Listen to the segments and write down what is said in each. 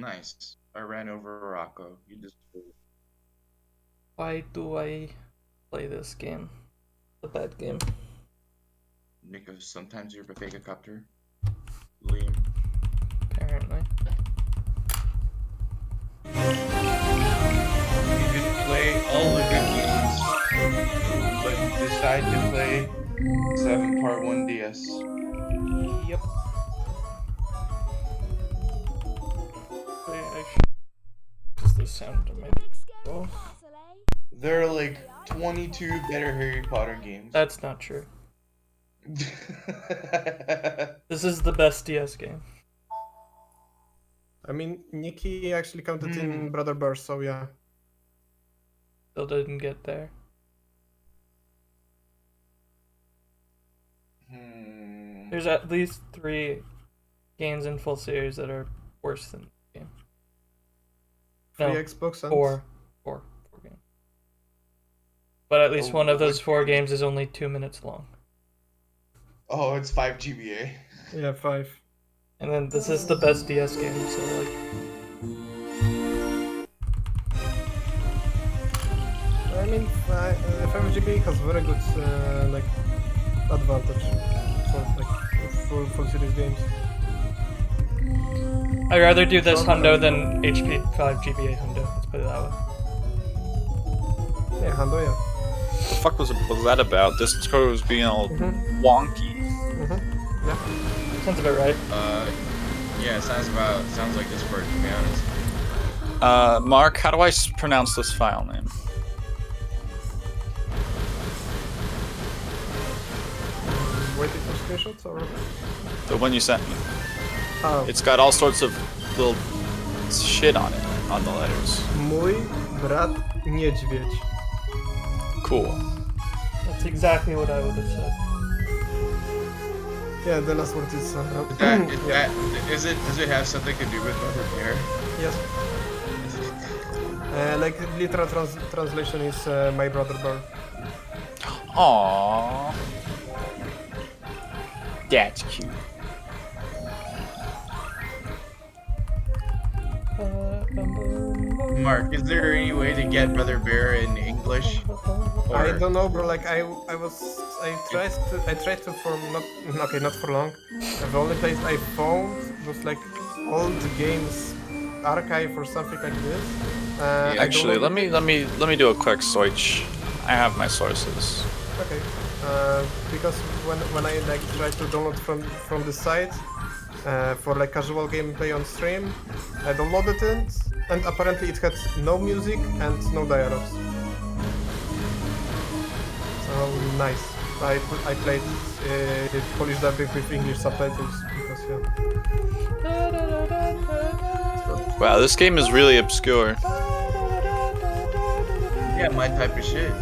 Nice. I ran over Rocco. You just. Why do I play this game? A bad game. Nico, sometimes you're a fake copter. Liam. Apparently. You can play all the good games, but you decide to play 7.1DS. Yep. Does this sound amazing? Oh. There are like 22 better Harry Potter games. That's not true. This is the best DS game. I mean, Nikki actually counted in Brother Burst, so yeah. Still didn't get there. There's at least 3 games in full series that are worse than the game. Free No, Xbox and... Four games. But at least one of those 4 games is only 2 minutes long. Oh, it's 5 GBA. Yeah, 5. And then this is the best DS game, so like... I mean, 5 GB has very good like advantage for like full series games. I'd rather do this hundo than HP 5 GBA hundo. Let's put it that way. Yeah, hundo, yeah. What the fuck was that about? This code was being all wonky. Yeah. Sounds about right. Yeah, sounds like Discord, to be honest. Mark, how do I pronounce this file name? Waiting for screenshots or? The one you sent me. Oh. It's got all sorts of little shit on it, on the letters. Mój brat niedźwiedź. Cool. That's exactly what I would have said. Yeah, the last word is... Does it have something to do with Brother Bear? Yes. Like, literal translation is my brother Bear. Aww. That's cute. Mark, is there any way to get Brother Bear in English? Or... I don't know, bro. Like I tried to for not for long. The only place I found was like old games archive or something like this. Actually, let me do a quick search. I have my sources. Okay. Because when I like try to download from the site for like casual gameplay on stream, I downloaded it, and apparently it had no music and no dialogues. So nice. I played Polish dubbing with English subtitles because yeah. Wow, this game is really obscure. Yeah, my type of shit.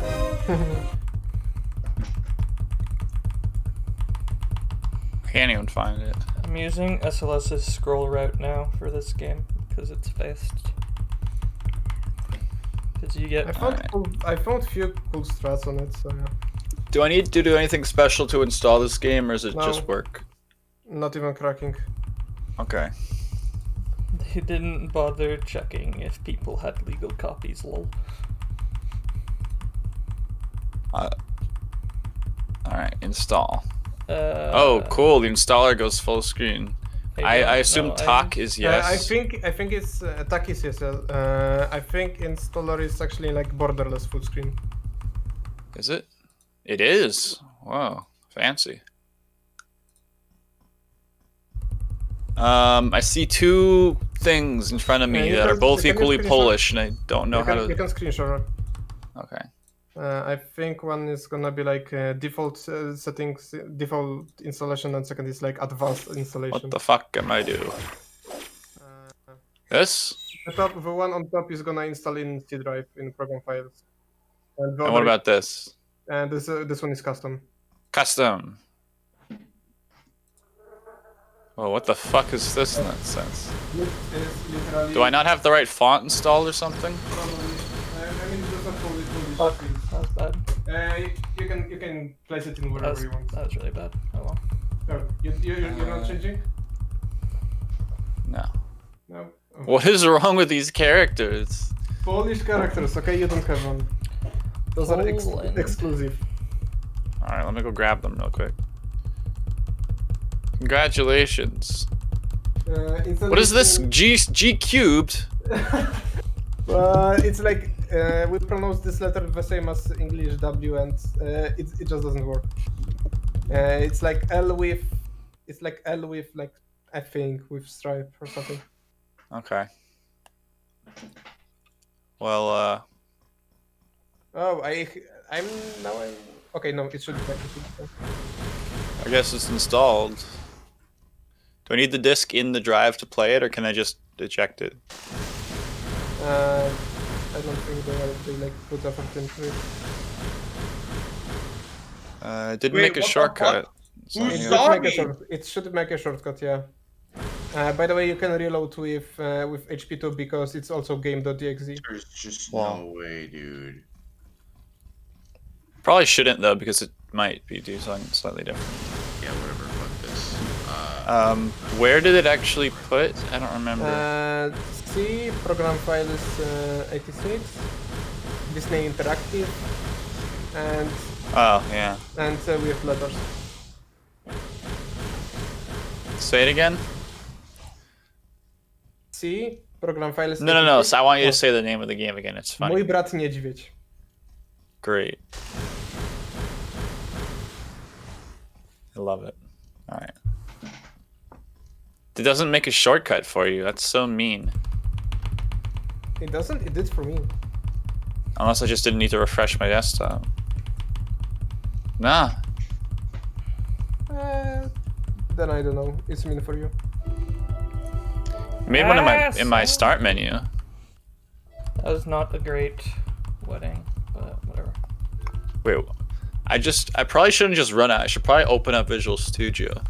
Can't even find it. I'm using SLS's scroll route now for this game because it's fast. Because you get. I found few cool strats on it, so yeah. Do I need to do anything special to install this game, or does it just work? Not even cracking. Okay. They didn't bother checking if people had legal copies, lol. Alright, install. Oh, cool, the installer goes full screen. I assume TAC is yes. I think it's TAC is yes. I think installer is actually like borderless full screen. Is it? It is. Wow, fancy. I see 2 things in front of me that are both equally Polish, and I don't know how to. You can screenshot. Okay. I think one is gonna be like default settings, default installation, and second is like advanced installation. What the fuck am I do? This? The one on top is gonna install in C drive in program files. And what about this? And this one is custom. Custom. Well, what the fuck is this nonsense? Do I not have the right font installed or something? Fuck, that was bad. You can place it in wherever you want. That was really bad. Oh well. Oh, you're not changing? No. No. What is wrong with these characters? Polish characters, okay, you don't have one. Those are exclusive. Alright, let me go grab them real quick. Congratulations. What is this? G cubed? It's like we pronounce this letter the same as English W, and it just doesn't work. It's like L with like I think with stripe or something. Okay. Well, Oh, I'm okay. No, it should be back. I guess it's installed. Do I need the disc in the drive to play it, or can I just eject it? I don't think they like put effort into it. It didn't make a shortcut. It should make a shortcut, yeah. By the way, you can reload with HP2 because it's also game.exe. There's just no way, dude. Probably shouldn't though, because it might be do something slightly different. Yeah, whatever. Fuck this. Where did it actually put? I don't remember. C program file is 86. Disney Interactive, and yeah. And we have letters. Say it again. C program file is. No. So I want you to say the name of the game again. It's funny. Mój brat niedźwiedź. Great. I love it. Alright. It doesn't make a shortcut for you. That's so mean. It doesn't? It did for me. Unless I just didn't need to refresh my desktop. Nah. Then I don't know. It's mean for you. Maybe one in my start menu. That was not a great wedding, but whatever. Wait, I probably shouldn't just run out. I should probably open up Visual Studio.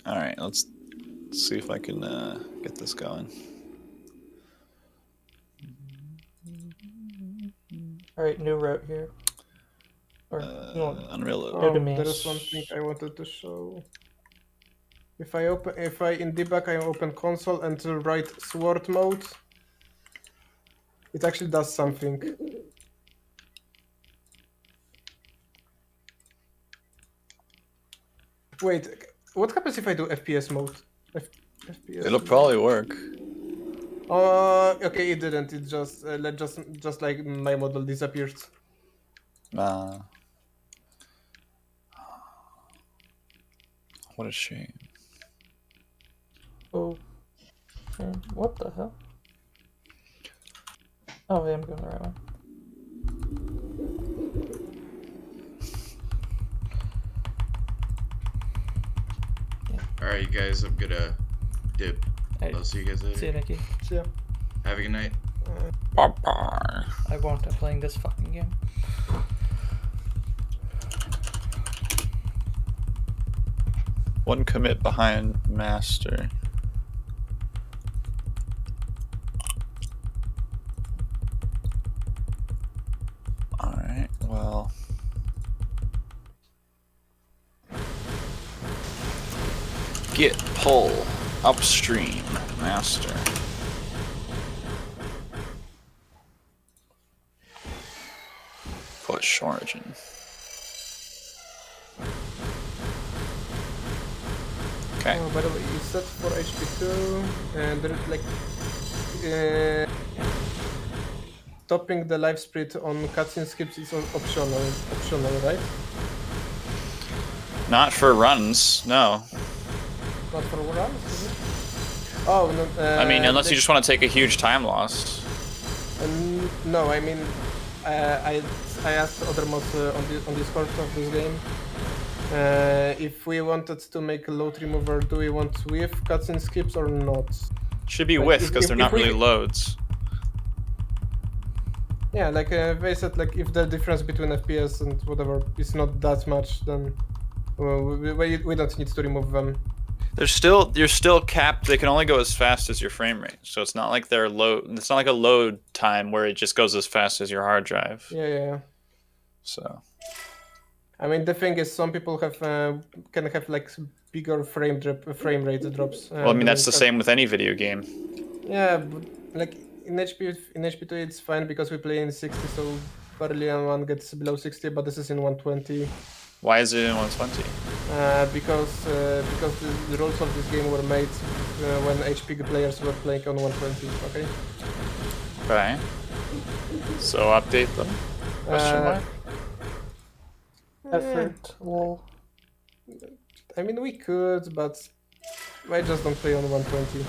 All right, let's see if I can get this going. All right, new route here. Or Unreal. There is one thing I wanted to show. If I in debug I open console and write sword mode, it actually does something. Wait, what happens if I do FPS mode? FPS It'll probably work. Okay, it didn't. It just like my model disappeared. What a shame. Oh, what the hell? Oh, yeah, I'm going the right way. Alright, you guys, I'm gonna dip. Hey, I'll see you guys later. See you, Nikki. See ya. Have a good night. Bye-bye. I won't. I'm playing this fucking game. One commit behind master. Alright, well. Git pull upstream master. Push origin. Okay. Oh, by the way, you set for HP2, and there is like stopping the live spread on cutscene skips is optional, right? Not for runs, no. Not for runs, is it? Oh no. I mean, unless you just want to take a huge time loss. No, I mean, I asked other mods on Discord of this game. If we wanted to make a load remover, do we want with cutscene skips or not? Should be with, because they're not really loads. Yeah, like they said, like if the difference between FPS and whatever is not that much, then we don't need to remove them. You're still capped. They can only go as fast as your frame rate. So it's not like they're low. It's not like a load time where it just goes as fast as your hard drive. Yeah. So. I mean, the thing is, some people have can have like bigger frame rate drops. Well, I mean, that's the same with any video game. Yeah, but like in HP2 it's fine because we play in 60, so barely anyone gets below 60. But this is in 120. Why is it in 120? Because the rules of this game were made when HP players were playing on 120. Okay. Okay. So update them. Question mark. Effort. Lol. I mean, we could, but I just don't play on 120.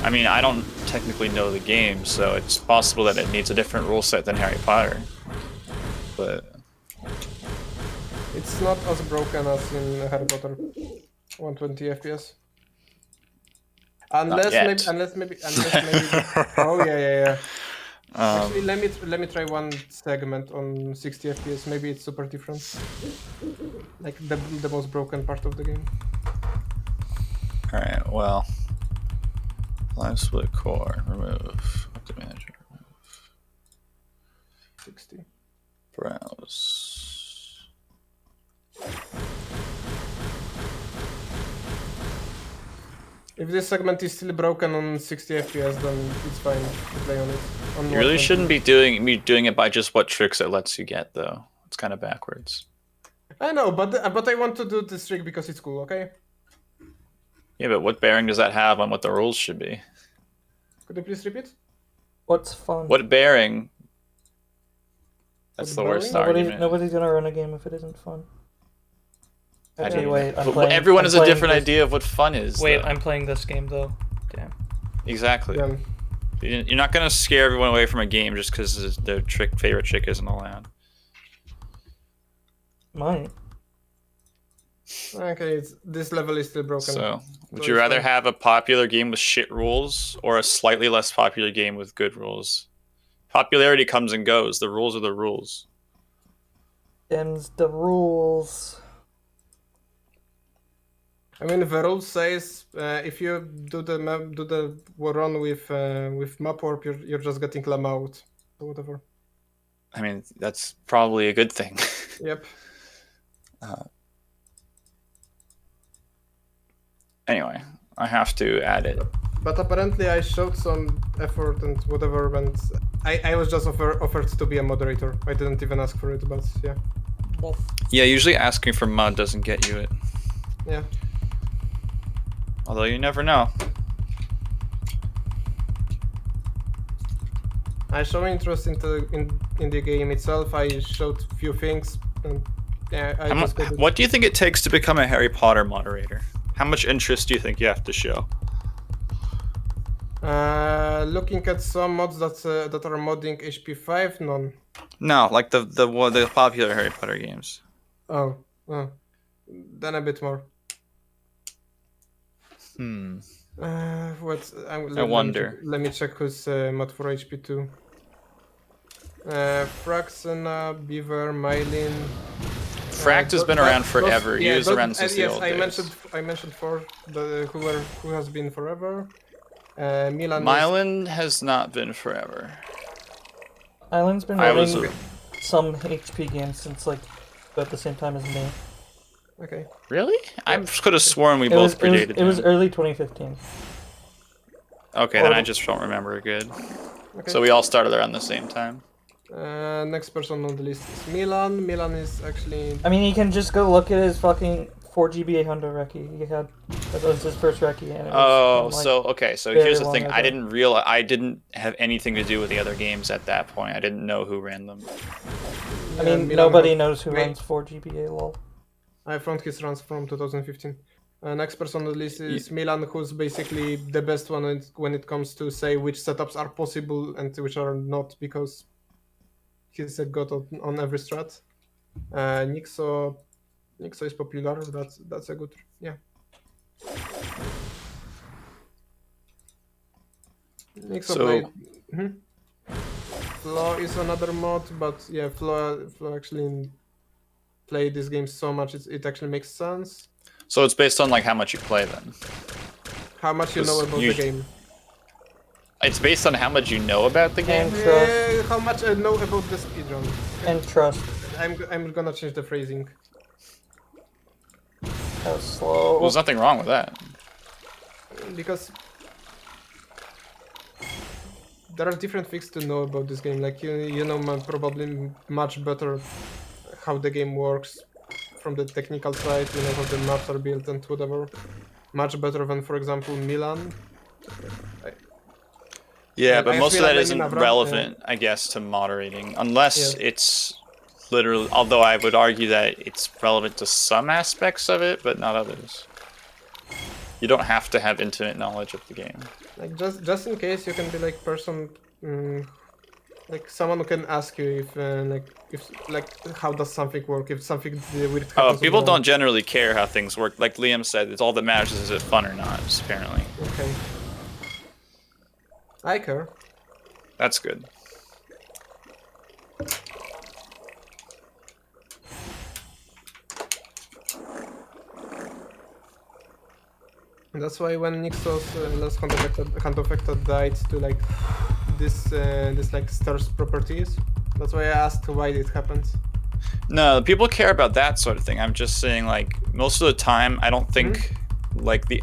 I mean, I don't technically know the game, so it's possible that it needs a different rule set than Harry Potter. But it's not as broken as in Harry Potter. 120 FPS. Unless maybe. Oh yeah. Actually, let me try one segment on 60 FPS. Maybe it's super different. Like the most broken part of the game. All right. Well, live split core. Remove. Update manager. Remove. 60. Browse. If this segment is still broken on 60 FPS, then it's fine to play on it. You really shouldn't be doing it by just what tricks it lets you get, though. It's kind of backwards. I know, but I want to do this trick because it's cool, okay? Yeah, but what bearing does that have on what the rules should be? Could you please repeat? What's fun? What bearing? That's the worst argument. Nobody's gonna run a game if it isn't fun. Okay, wait, everyone has a different idea of what fun is. Wait, though. I'm playing this game though. Damn. Exactly. Yeah. You're not gonna scare everyone away from a game just because their favorite trick isn't allowed. Might. Okay, this level is still broken. So, would you rather have a popular game with shit rules or a slightly less popular game with good rules? Popularity comes and goes. The rules are the rules. Them's the rules. I mean, the rule says if you do the run with map warp, you're just getting llama out or whatever. I mean, that's probably a good thing. Yep. Anyway, I have to add it. But apparently I showed some effort and whatever, and I was just offered to be a moderator. I didn't even ask for it, but yeah. Yeah, usually asking for mod doesn't get you it. Yeah. Although you never know. I show interest in the game itself. I showed a few things, and yeah. What do you think it takes to become a Harry Potter moderator? How much interest do you think you have to show? Looking at some mods that are modding HP5, none. No, like the popular Harry Potter games. Oh, then a bit more. I wonder. Let me check who's mod for HP2. Fraxena, Beaver, Mylin. Fract has been around forever. He was around since the old days. I mentioned four who has been forever. Mylin has not been forever. Island's been running some HP games since like about the same time as me. Okay. Really? I could have sworn we both predated him. It was early 2015. Okay, then I just don't remember good. Okay. So we all started around the same time. Next person on the list is Milan. Milan is actually... I mean, you can just go look at his fucking 4GB 800 recce. That was his first recce. And it was so here's the thing. I didn't have anything to do with the other games at that point. I didn't know who ran them. I mean, nobody knows who runs 4GBA, lol. I found his runs from 2015. Next person on the list is Milan, who's basically the best one when it comes to say which setups are possible and which are not, because he's a god on every strat. Nixo is popular. That's a good, yeah. Nixo played. Flaw is another mod, but yeah, Flaw actually play this game so much it actually makes sense. So it's based on like how much you play then. How much you know about the game. It's based on how much you know about the game. And trust. How much I know about the speedrun. And trust. I'm gonna change the phrasing. How slow. Well, there's nothing wrong with that. Because there are different things to know about this game. Like you know probably much better how the game works from the technical side. You know how the maps are built and whatever. Much better than, for example, Milan. Yeah, but most of that like isn't Avram, relevant, I guess, to moderating, unless it's literally. Although I would argue that it's relevant to some aspects of it, but not others. You don't have to have intimate knowledge of the game. Like just in case, you can be like person, like someone who can ask you if how does something work, if something weird happens. Oh, people don't generally care how things work. Like Liam said, it's all that matters is it fun or not. Apparently. Okay. I care. That's good. And that's why when Nixos last Hand Affected died to like this like stars properties, that's why I asked why it happens. No, people care about that sort of thing. I'm just saying, like, most of the time, I don't think like the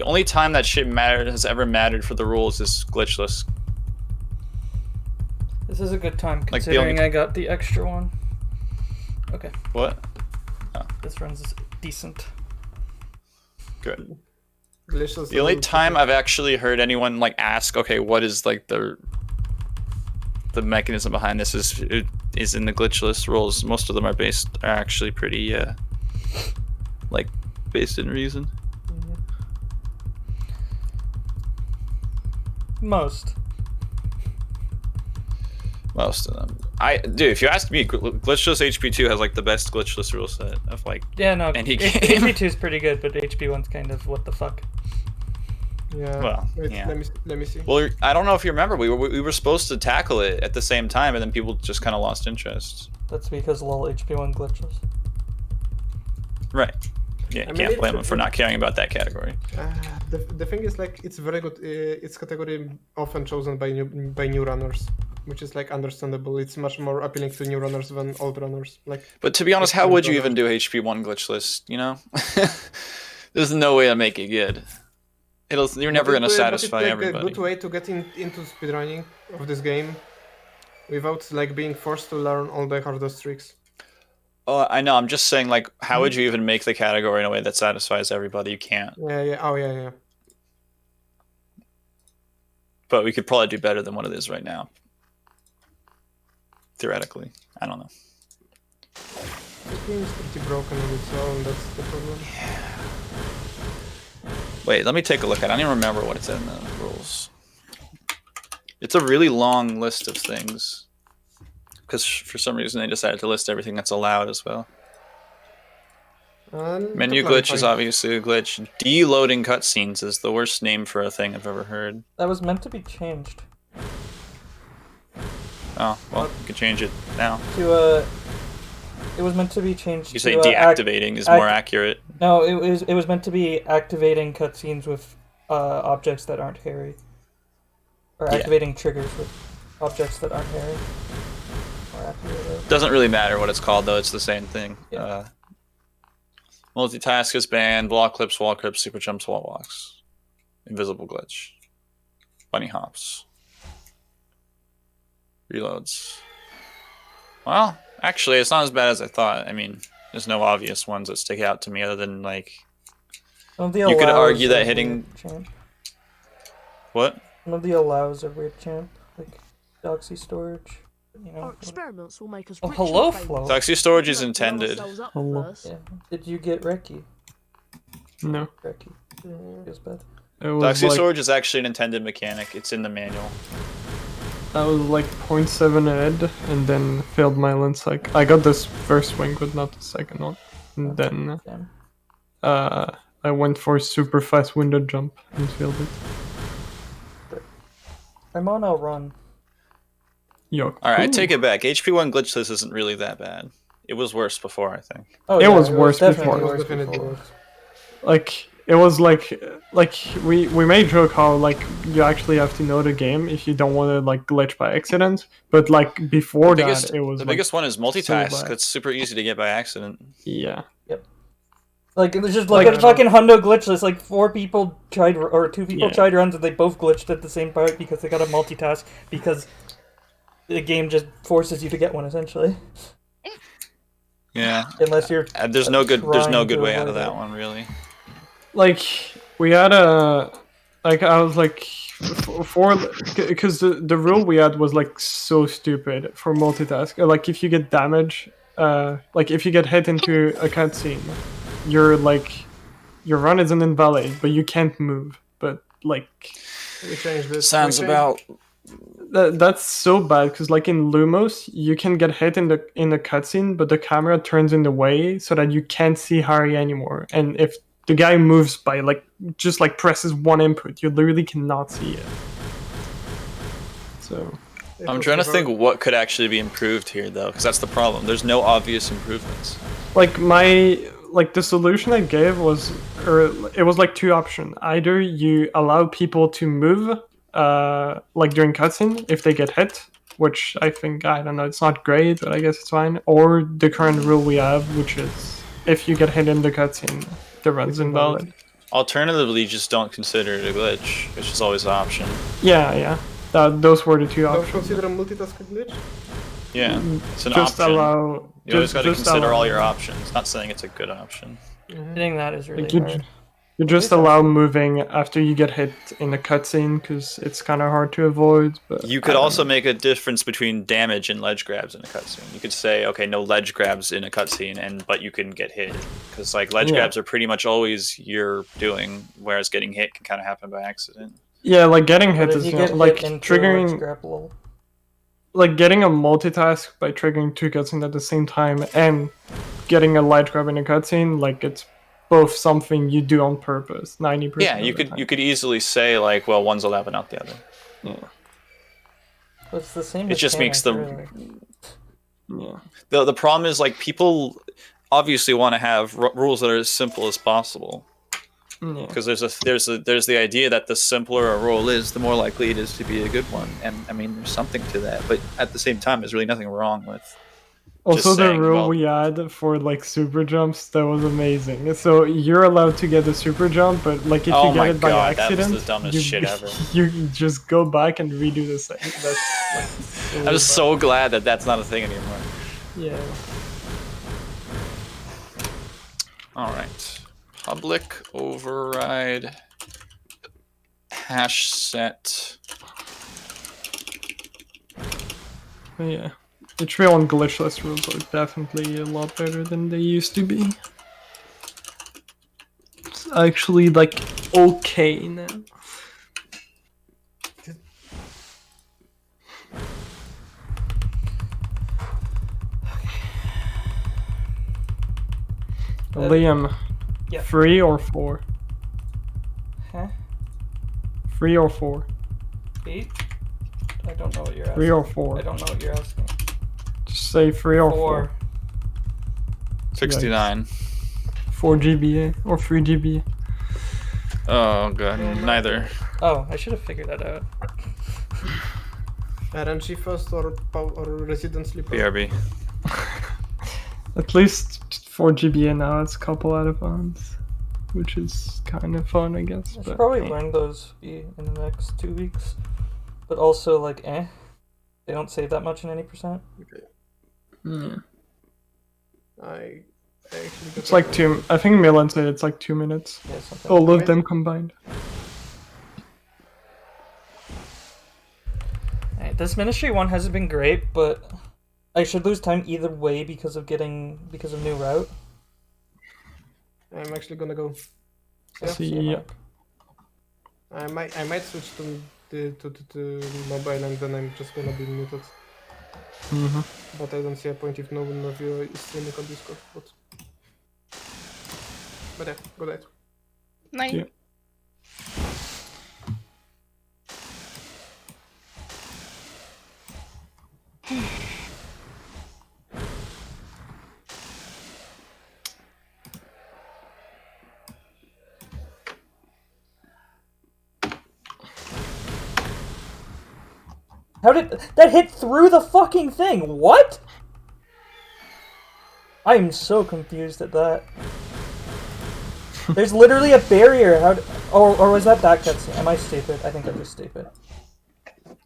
only time that shit has ever mattered for the rules is glitchless. This is a good time Like considering I got the extra one. Okay. What? Oh. This runs decent. Good. Glitchless The only time I've actually heard anyone like ask, okay, what is like the mechanism behind this is in the glitchless rules. Most of them are actually pretty like based in reason. Most of them. Dude, if you ask me, glitchless HP2 has like the best glitchless rule set of like any game. HP2 is pretty good, but HP1's kind of what the fuck. Yeah. Well, wait, yeah. Let me see. Well, I don't know if you remember, we were supposed to tackle it at the same time, and then people just kind of lost interest. That's because lol HP1 glitches. Right. Yeah, you can't blame them for not caring about that category. The thing is, like, it's very good. It's category often chosen by new runners, which is like understandable. It's much more appealing to new runners than old runners. Like, but to be honest, how would you even do HP1 glitchless? You know, there's no way to make it good. You're never gonna satisfy it's like everybody. a good way to get into speedrunning of this game without like being forced to learn all the hardest tricks. Oh, I know. I'm just saying, like, how would you even make the category in a way that satisfies everybody? You can't. Yeah. Oh, yeah. But we could probably do better than what it is right now. Theoretically, I don't know. The game is pretty broken on its own. That's the problem. Wait, let me take a look at it. I don't even remember what it's in the rules. It's a really long list of things. Because for some reason they decided to list everything that's allowed as well. Menu glitch is obviously a glitch. Deloading cutscenes is the worst name for a thing I've ever heard. That was meant to be changed. Oh, well, you can change it now. It was meant to be changed. You say deactivating is more accurate. No, it was meant to be activating cutscenes with objects that aren't hairy, or activating triggers with objects that aren't hairy. Doesn't really matter what it's called though. It's the same thing. Yeah. Multitask is banned. Block clips, wall clips, super jumps, wall walks. Invisible glitch. Bunny hops. Reloads. Well, actually, it's not as bad as I thought. I mean, there's no obvious ones that stick out to me other than like. You could argue that hitting. What? Some of the allows are weird champ, like Doxy storage. You know. Our experiments will make us. Oh, hello, Flo. Doxy storage is intended. Hello. Yeah. Did you get Reki? No. Reki. Feels bad. Doxy storage is actually an intended mechanic. It's in the manual. I was like 0.7 ahead and then failed my lens cycle. I got this first wing, but not the second one. And then I went for super fast window jump and failed it. I'm on a run. Yo, All right, I cool. take it back. HP1 glitchless isn't really that bad. It was worse before, I think. Oh, It yeah, was worse definitely before. It was worse definitely before. worse. Like it was like we may joke how like you actually have to know the game if you don't want to like glitch by accident, but like before that it was The like, biggest one is multitask. bad. It's super easy to get by accident. yeah. Like, it was just Like, look at fucking Hundo glitchless. Like, 4 people tried, or 2 people Yeah. tried runs, and they both glitched at the same part because they got a multitask, because the game just forces you to get one, essentially. Yeah. Unless you're There's no good trying to way out of avoid that it. one, really. Like we had a like I was like for because the rule we had was like so stupid for multitask. Like if you get damage, like if you get hit into a cutscene, you're like your run isn't invalid, but you can't move. But like We changed this. Sounds we about that's so bad because like in Lumos, you can get hit in the cutscene, but the camera turns in the way so that you can't see Harry anymore. And if the guy moves by like just like presses one input, you literally cannot see it. So I'm trying to think what could actually be improved here, though, because that's the problem. There's no obvious improvements. like the solution I gave was, or it was like 2 options. Either you allow people to move like during cutscene if they get hit, which I think, I don't know, it's not great, but I guess it's fine. Or the current rule we have, which is if you get hit in the cutscene, the run's invalid. Alternatively, just don't consider it a glitch, which is always an option. Yeah. Those were the 2 Don't options. consider multitask a glitch? Yeah, it's an Just option. allow. You always got to just consider allow- all your options. Not saying it's a good option. Hitting that is really Like, you hard. You just allow moving after you get hit in a cutscene because it's kind of hard to avoid. But You could also make a difference between damage and ledge grabs in a cutscene. You could say, okay, no ledge grabs in a cutscene, but you can get hit, because like ledge grabs are pretty much always you're doing, whereas getting hit can kind of happen by accident. Yeah, like getting hit But if is you get like hit into triggering. a grapple, Like getting a multitask by triggering 2 cutscenes at the same time and getting a ledge grab in a cutscene, like it's both something you do on purpose. 90%. Yeah, you could easily say like, well, one's allowed but not the other. Yeah. it's the same. It just makes mechanic, the really. Yeah. the problem is like people obviously want to have rules that are as simple as possible. Yeah. Because there's the idea that the simpler a rule is, the more likely it is to be a good one, and I mean there's something to that. But at the same time, there's really nothing wrong with. Also, the saying, rule well- we had for like super jumps, that was amazing. So you're allowed to get a super jump, but like if Oh you get my it by God, that was accident, the dumbest you, shit ever. You just go back and redo the same. That's like so I'm just so glad that that's not a thing anymore. yeah. All right, public override hash set. But yeah. The trail and glitchless rules are definitely a lot better than they used to be. It's actually like okay now. Liam, Yeah. 3 or 4? Huh? 3 or 4? 8? I don't know what you're asking. 3 or 4? I don't know what you're asking. Just say 3 or 4. 69. 4 GBA or 3 GBA. Oh god, neither. Oh, I should have figured that out. RNG first or Resident Sleeper? BRB. At least 4 GBA now, it's a couple out of bounds. Which is kind of fun, I guess. I should But probably learn those in the next 2 weeks. But also, like, they don't save that much in any percent. yeah. I actually got It's like 2. I think Milan said it's like 2 minutes. Yeah, something. All of them combined. Alright, this ministry one hasn't been great, but I should lose time either way because of new route. I'm actually gonna go. See, I might switch to mobile and then I'm just gonna be muted. But I don't see a point if no one of you is streaming on Discord. But yeah, good night. Night. Yeah. How did that hit through the fucking thing? What? I am so confused at that. There's literally a barrier. Or was that cutscene? Am I stupid? I think I'm just stupid.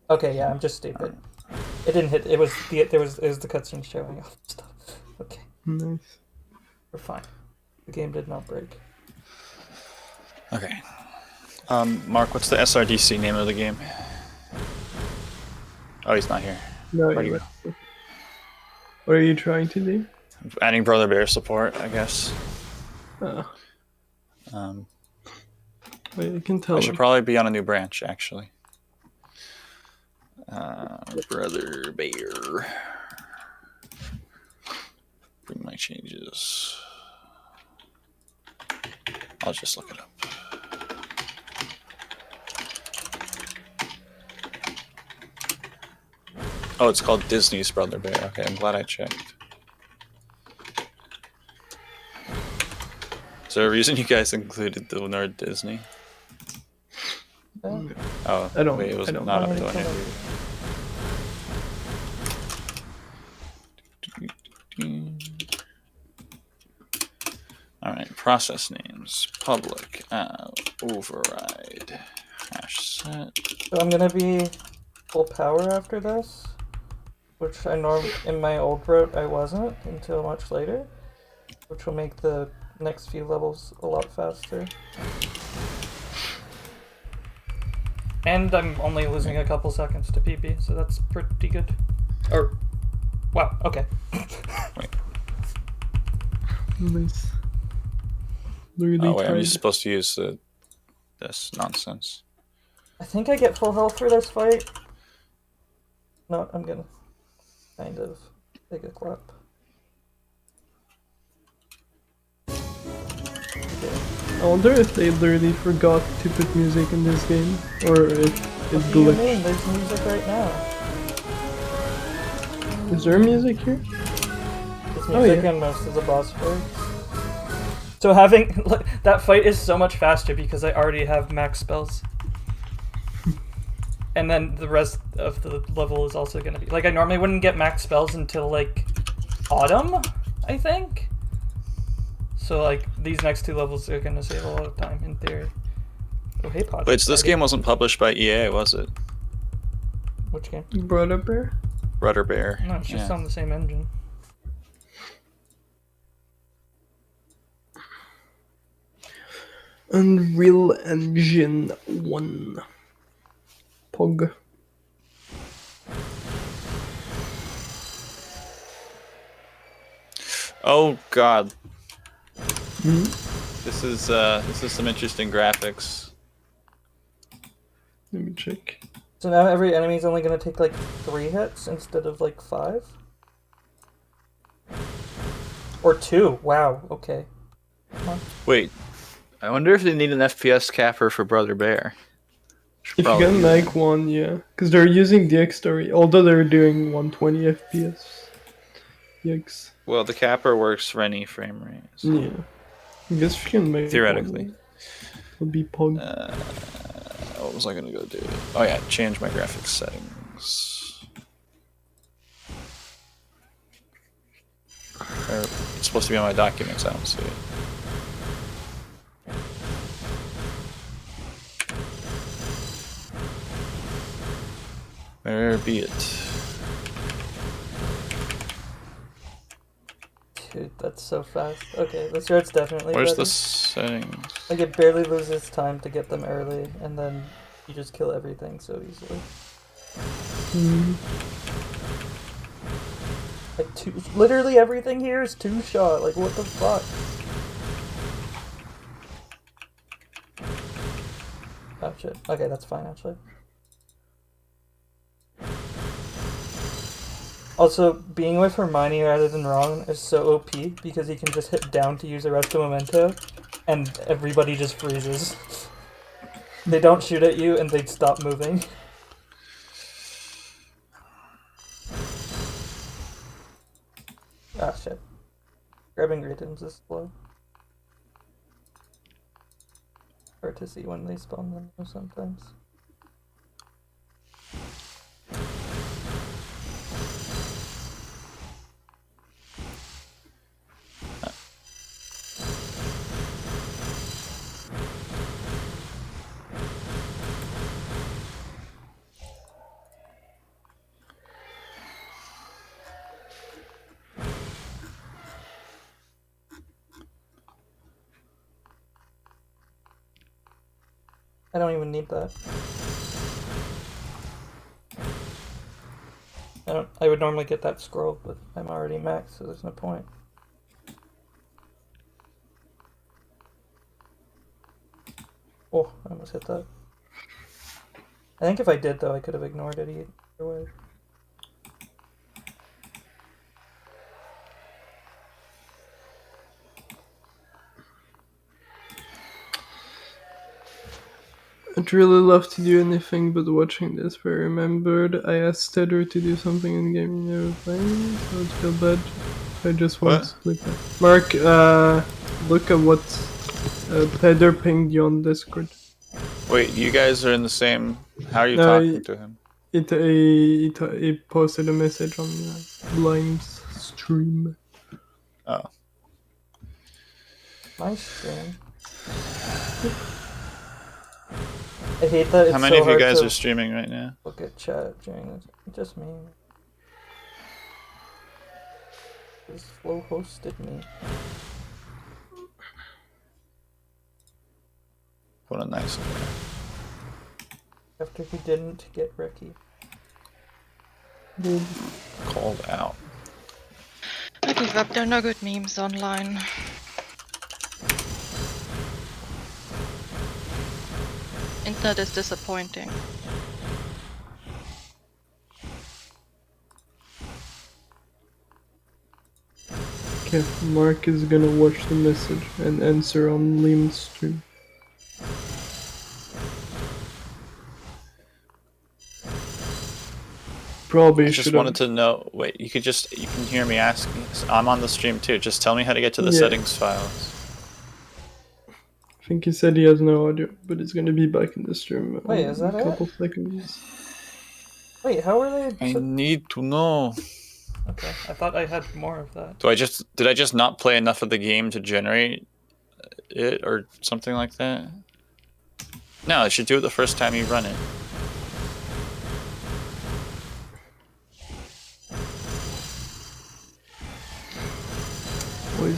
Okay, yeah, I'm just stupid. It didn't hit. It was the cutscene showing off stuff. Okay, Nice. we're fine. The game did not break. Okay. Mark, what's the SRDC name of the game? Oh, he's not here. No, Where'd he you. go? What are you trying to do? Adding Brother Bear support, I guess. Oh, Um, wait, you can tell I should me. probably be on a new branch, actually. Brother Bear. Bring my changes. I'll just look it up. Oh, it's called Disney's Brother Bear. Okay, I'm glad I checked. Is there a reason you guys included the word Disney? Yeah. Oh, I don't- wait, it was I don't not up know. to Alright, process names. Public. Override. Hash set. So I'm gonna be full power after this, which in my old route I wasn't until much later, which will make the next few levels a lot faster. And I'm only losing a couple seconds to PP, so that's pretty good. Or, wow, okay. Nice. Really Oh wait, I'm tried. just supposed to use this nonsense. I think I get full health for this fight. No, I'm gonna kind of take a clap. Okay. I wonder if they literally forgot to put music in this game, or if it What do you glitched. mean? There's music right now. Is there music here? There's Oh, music yeah. in most of the boss fights. So having that fight is so much faster because I already have max spells. And then the rest of the level is also gonna be like I normally wouldn't get max spells until like autumn, I think. So like these next two levels are gonna save a lot of time in theory. Oh hey pod. Wait, so this game wasn't published by EA, was it? Which game? Brother Bear? Rudder Bear. No, it's just Yeah. on the same engine. Unreal Engine 1. Pog. Oh god. Hmm? This is some interesting graphics. Let me check. So now every enemy is only gonna take like 3 hits instead of like 5? Or 2, wow, okay. Come on. Wait, I wonder if they need an FPS capper for Brother Bear. Should If you probably can do make that. one, yeah. Because they're using DX story, although they're doing 120 FPS. Yikes. Well, the capper works for any frame rate. so- Yeah. I guess if you can make Theoretically. one, it'll be Pog. What was I gonna go do? Oh yeah, change my graphics settings. It's supposed to be on my documents, I don't see it. Where be it? Dude, that's so fast. Okay, this road's definitely Where's better. the settings? Like it barely loses time to get them early, and then you just kill everything so easily. Like literally everything here is 2-shot. Like what the fuck? Oh shit. Okay, that's fine actually. Also, being with Hermione rather than Ron is so OP because you can just hit down to use Arresto Memento, and everybody just freezes. They don't shoot at you, and they stop moving. Ah, shit. Grabbing great items is slow. Hard to see when they spawn them sometimes. I don't even need that. I would normally get that scroll, but I'm already maxed, so there's no point. Oh, I almost hit that. I think if I did, though, I could have ignored it either way. I'd really love to do anything but watching this, but I remembered I asked Tether to do something in the game you never playing, so I'd feel bad if I just want to split that. Mark, look at what Tether pinged you on Discord. Wait, you guys are in the same... How are you talking to him? He posted a message on Blind stream. Oh. My stream. I hate that it's How many so of you hard guys to are streaming right now? look at chat during this. Just me. This slow hosted me. What a nice guy. After he didn't get Ricky. Called out. I give up, there are no good memes online. Internet is disappointing. Okay, Mark is gonna watch the message and answer on Liam's stream. Probably I just wanted to know. Wait, you can hear me asking. I'm on the stream too. Just tell me how to get to the settings files. I think he said he has no audio, but it's gonna be back in the stream Wait, in is that a couple seconds. Wait, how are they? I need to know. Okay, I thought I had more of that. Did I just not play enough of the game to generate it or something like that? No, I should do it the first time you run it.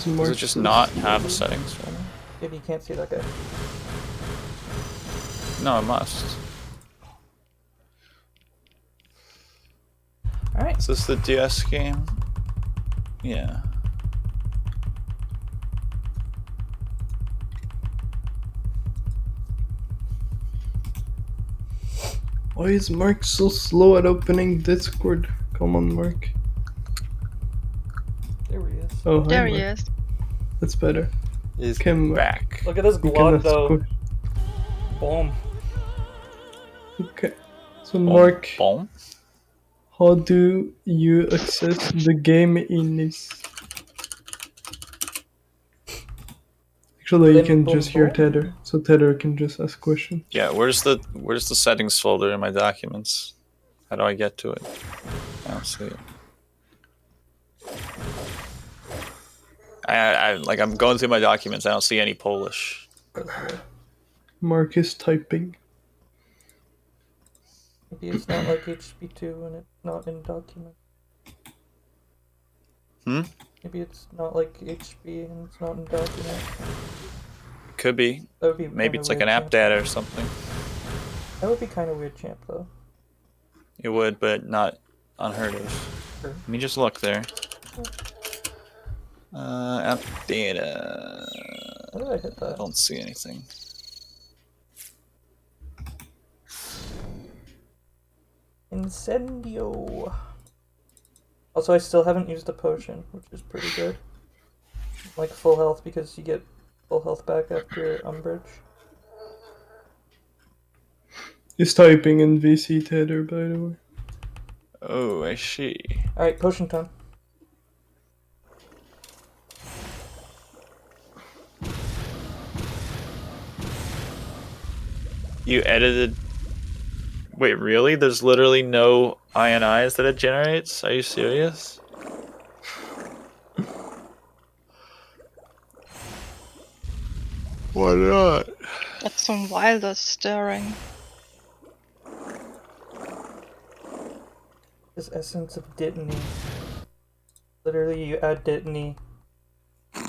Does it just not have a settings for me? Maybe you can't see that guy. No, it must. Alright. Is this the DS game? Yeah. Why is Mark so slow at opening Discord? Come on, Mark. There he is. Oh, hi, There Mark. he is. That's better. Is Kim, back. Look at this you can glove ask though. que- Boom. Okay. So, Mark, Boom. how do you access the game in this? Actually, you can Boom, just hear boom. Tether, so Tether can just ask questions. Yeah, where's the settings folder in my documents? How do I get to it? I don't see it. I'm going through my documents. I don't see any Polish. Mark is typing. Maybe it's not like HP2 and it's not in document. Maybe it's not like HP and it's not in document. Could be. That would be Maybe kinda it's like weird, an app champ. data or something. That would be kind of weird, champ, though. It would, but not unheard of. Sure. Let me just look there. App data. How did I hit I that? don't see anything. Incendio. Also, I still haven't used a potion, which is pretty good. Like full health because you get full health back after Umbridge. He's typing in VC Tether, by the way. Oh, I see. Alright, potion time. You edited... Wait, really? There's literally no INIs that it generates? Are you serious? Why not? That's some wilder stirring. This essence of Dittany. Literally, you add Dittany,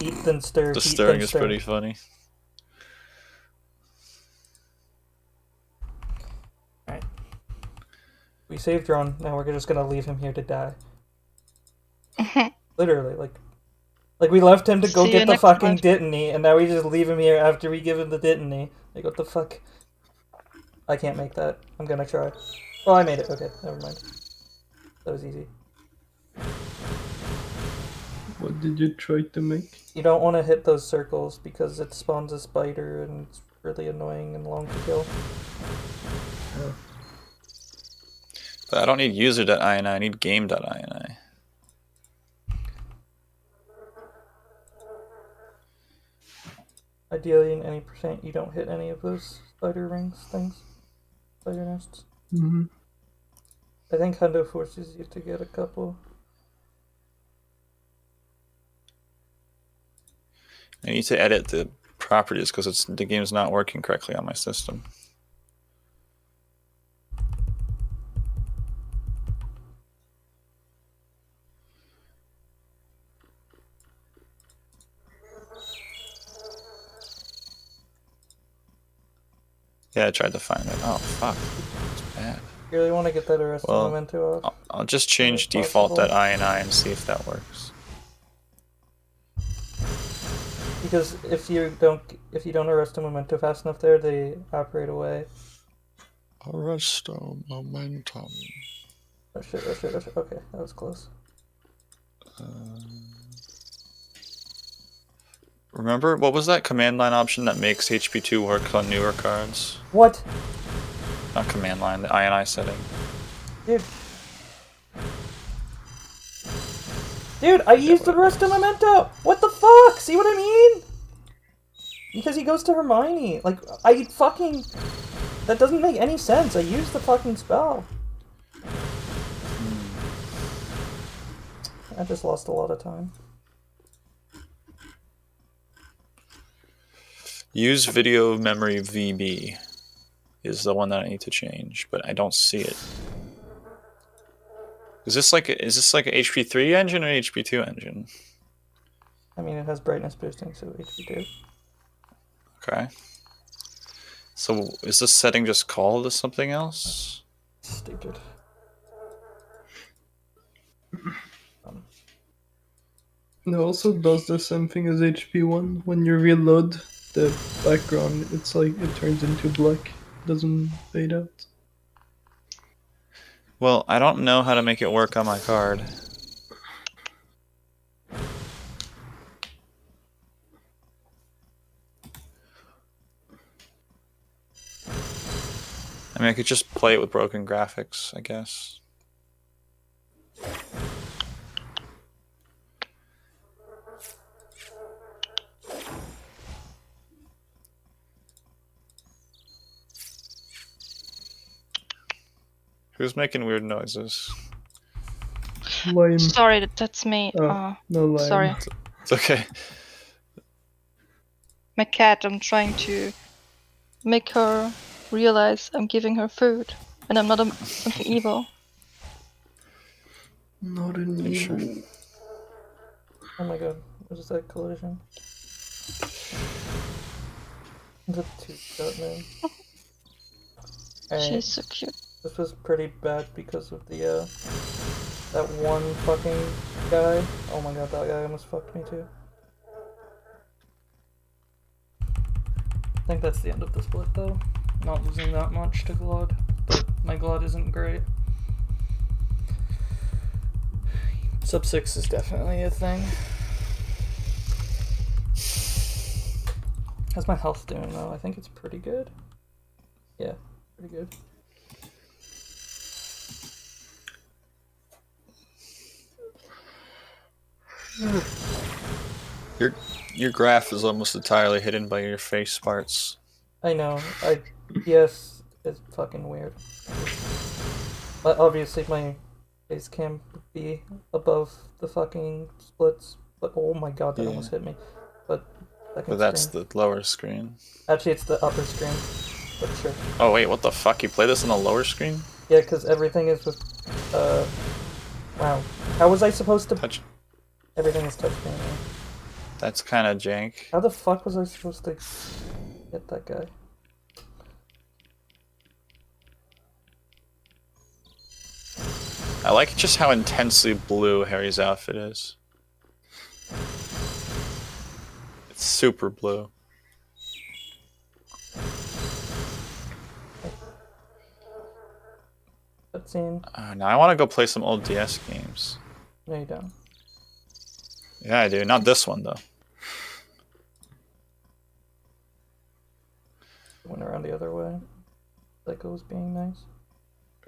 eat then stir, The heat stirring then is stir. pretty funny. We saved Ron. Now we're just gonna leave him here to die. Literally, like we left him to go See get you the next fucking life. Dittany, and now we just leave him here after we give him the Dittany. Like, what the fuck? I can't make that. I'm gonna try. Oh, I made it. Okay, never mind. That was easy. What did you try to make? You don't want to hit those circles because it spawns a spider and it's really annoying and long to kill. But I don't need user.ini, I need game.ini. Ideally, in any percent, you don't hit any of those spider rings things. Spider nests. Mm-hmm. I think Hundo forces you to get a couple. I need to edit the properties because the game's not working correctly on my system. Yeah, I tried to find it. Oh, fuck. It's bad. You really want to get that arrested Well, memento off? I'll just change If default possible. .ini and see if that works. Because if you don't arrest a memento fast enough there, they operate away. Arresto momentum. Oh shit, oh shit, oh shit. Okay, that was close. Remember, what was that command line option that makes HP2 work on newer cards? What? Not command line, the INI setting. Dude. Dude, I used the rest of memento! What the fuck? See what I mean? Because he goes to Hermione. Like, I fucking... That doesn't make any sense. I used the fucking spell. I just lost a lot of time. Use video memory VB is the one that I need to change, but I don't see it. Is this like a HP3 engine or HP2 engine? I mean, it has brightness boosting, so HP2. Okay. So is this setting just called as something else? Stupid. It also does the same thing as HP1. When you reload the background, it's like it turns into black. Doesn't fade out. Well, I don't know how to make it work on my card. I mean, I could just play it with broken graphics, I guess. Who's making weird noises? Lime. Sorry, that's me. Oh, no lime. Sorry. It's okay. My cat, I'm trying to make her realize I'm giving her food. And I'm not something evil. Not an You sure? evil. Oh my god, what is that collision? The two-shot man. Alright, She's so cute. this was pretty bad because of the, that one fucking guy. Oh my god, that guy almost fucked me too. I think that's the end of the split though. Not losing that much to Glod, but my Glod isn't great. Sub 6 is definitely a thing. How's my health doing though? I think it's pretty good. Yeah, pretty good. Your graph is almost entirely hidden by your face parts. I know. Yes, it's fucking weird. But obviously my face cam would be above the fucking splits. But oh my god, that almost hit me. But that's screen. the lower screen. Actually, it's the upper screen. But sure. Oh wait, what the fuck? You play this on the lower screen? Yeah, because everything is with. Wow. How was I supposed to? Touch. Everything is touchscreen. Now. That's kind of jank. How the fuck was I supposed to get that guy? I like just how intensely blue Harry's outfit is. It's super blue. Cutscene. Now I want to go play some old DS games. No, you don't. Yeah, I do. Not this one, though. Went around the other way. Like it was being nice.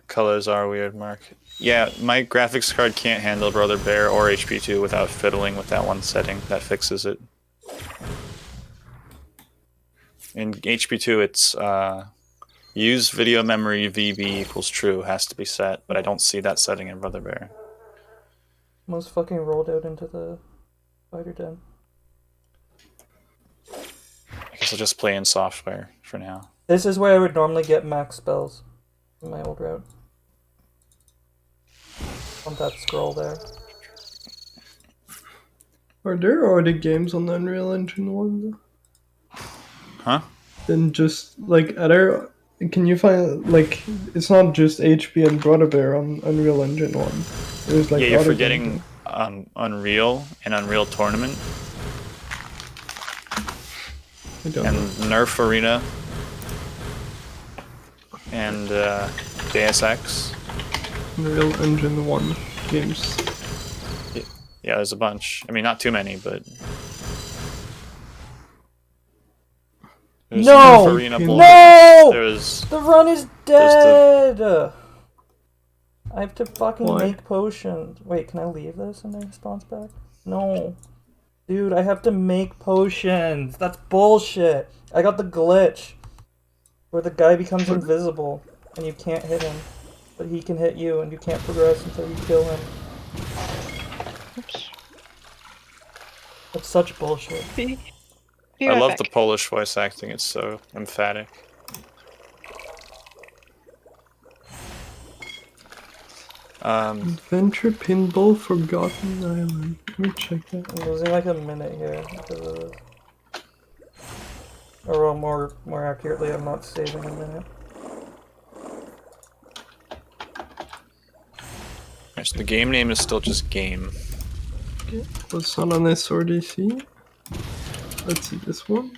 Colors are weird, Mark. Yeah, my graphics card can't handle Brother Bear or HP2 without fiddling with that one setting. That fixes it. In HP2, it's use video memory VB equals true has to be set, but I don't see that setting in Brother Bear. Almost fucking rolled out into the spider den. I guess I'll just play in software for now. This is where I would normally get max spells in my old route. On that scroll there. Are there already games on the Unreal Engine 1? Huh? Then just like other, can you find like it's not just HP and Brother Bear on Unreal Engine 1. There's like Yeah, you're other forgetting Unreal and Unreal Tournament I don't and know. Nerf Arena and Deus Ex. Unreal Engine 1 games. Yeah, there's a bunch. I mean, not too many, but there's No! Nerf Arena Blitz. No! There's The run is There's dead! I have to fucking Why? make potions. Wait, can I leave this and then it spawns back? No. Dude, I have to make potions. That's bullshit. I got the glitch where the guy becomes invisible and you can't hit him. But he can hit you and you can't progress until you kill him. Oops. That's such bullshit. Be I right love back. the Polish voice acting. It's so emphatic. Adventure Pinball Forgotten Island. Let me check that. I'm losing like a minute here because of this. Or well, more accurately, I'm not saving a minute. Right, so the game name is still just game. Okay. What's not on SRDC? Let's see this one.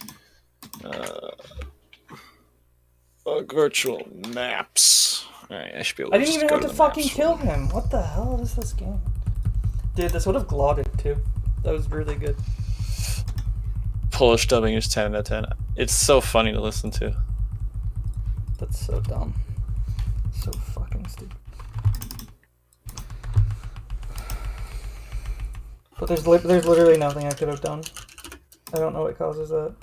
Virtual maps. Alright, I should be able I to didn't just even go have to the fucking maps kill one. him. What the hell is this game? Dude, this would have glotted too. That was really good. Polish dubbing is 10 out of 10. It's so funny to listen to. That's so dumb. So fucking stupid. But there's literally nothing I could have done. I don't know what causes that.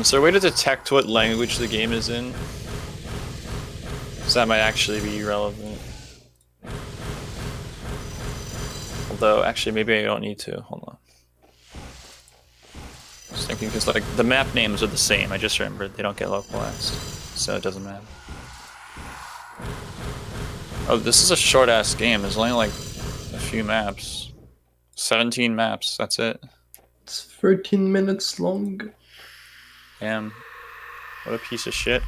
Is there a way to detect what language the game is in? So that might actually be relevant. Although, actually, maybe I don't need to. Hold on. Just thinking, because like the map names are the same. I just remembered they don't get localized, so it doesn't matter. Oh, this is a short-ass game. There's only like a few maps. 17 maps. That's it. It's 13 minutes long. Damn. What a piece of shit.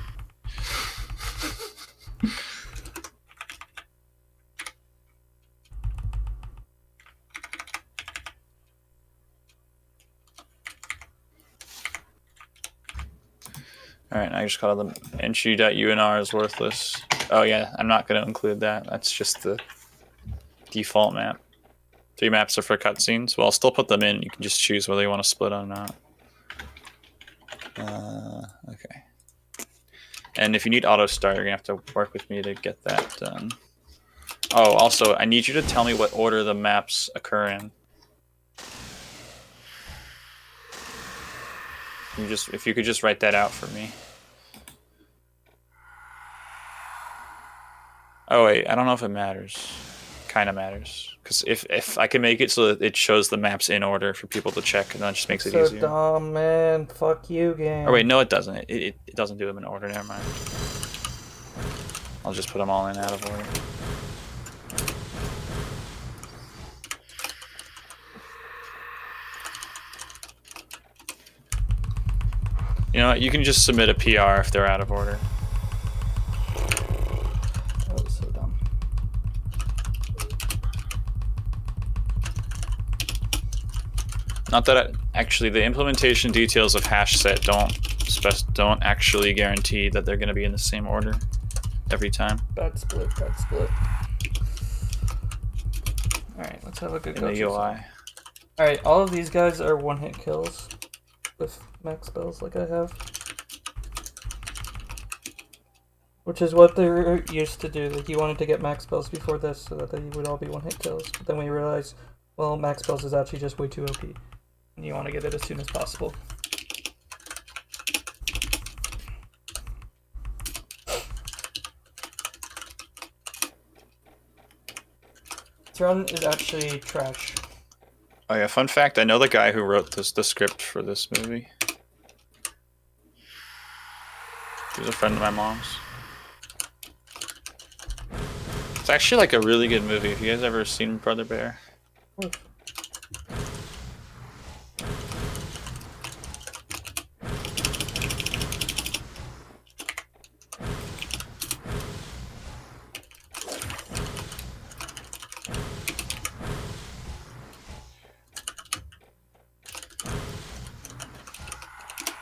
Alright, I just called them entry.unr is worthless. Oh yeah, I'm not going to include that. That's just the default map. 3 maps are for cutscenes. Well, I'll still put them in. You can just choose whether you want to split or not. Okay. And if you need auto start, you're gonna have to work with me to get that done. Oh, also, I need you to tell me what order the maps occur in. If you could just write that out for me. Oh wait, I don't know if it matters. Kind of matters, because if I can make it so that it shows the maps in order for people to check, and that just makes it So easier. dumb, man. Fuck you, game. Oh wait, no, it doesn't. It doesn't do them in order. Never mind. I'll just put them all in out of order. You know what? You can just submit a PR if they're out of order. That was so dumb. Not that actually the implementation details of hash set don't actually guarantee that they're going to be in the same order every time. Bad split, bad split. Alright, let's have a good In go. the UI. Alright, all of these guys are one-hit kills with max spells like I have. Which is what they used to do. Like, you wanted to get max spells before this so that they would all be one-hit kills. But then we realized, well, max spells is actually just way too OP. And you want to get it as soon as possible. This run is actually trash. Oh yeah, fun fact, I know the guy who wrote the script for this movie. He was a friend of my mom's. It's actually like a really good movie. Have you guys ever seen Brother Bear?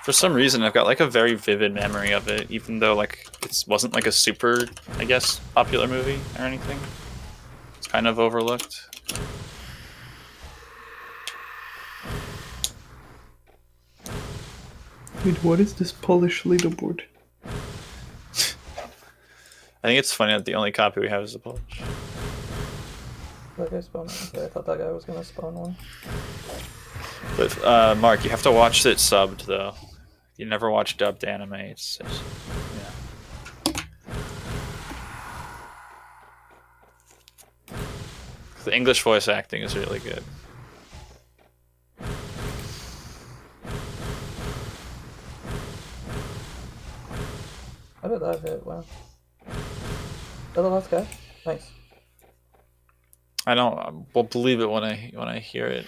For some reason, I've got like a very vivid memory of it, even though like it wasn't like a super, I guess, popular movie or anything. It's kind of overlooked. Dude, what is this Polish leaderboard? I think it's funny that the only copy we have is the Polish. That guy spawned one. Okay, I thought that guy was gonna spawn one. But Mark, you have to watch it subbed though. You never watch dubbed anime. It's yeah. The English voice acting is really good. How did that hit? Wow. Is that the last guy? Nice. I won't believe it when I hear it,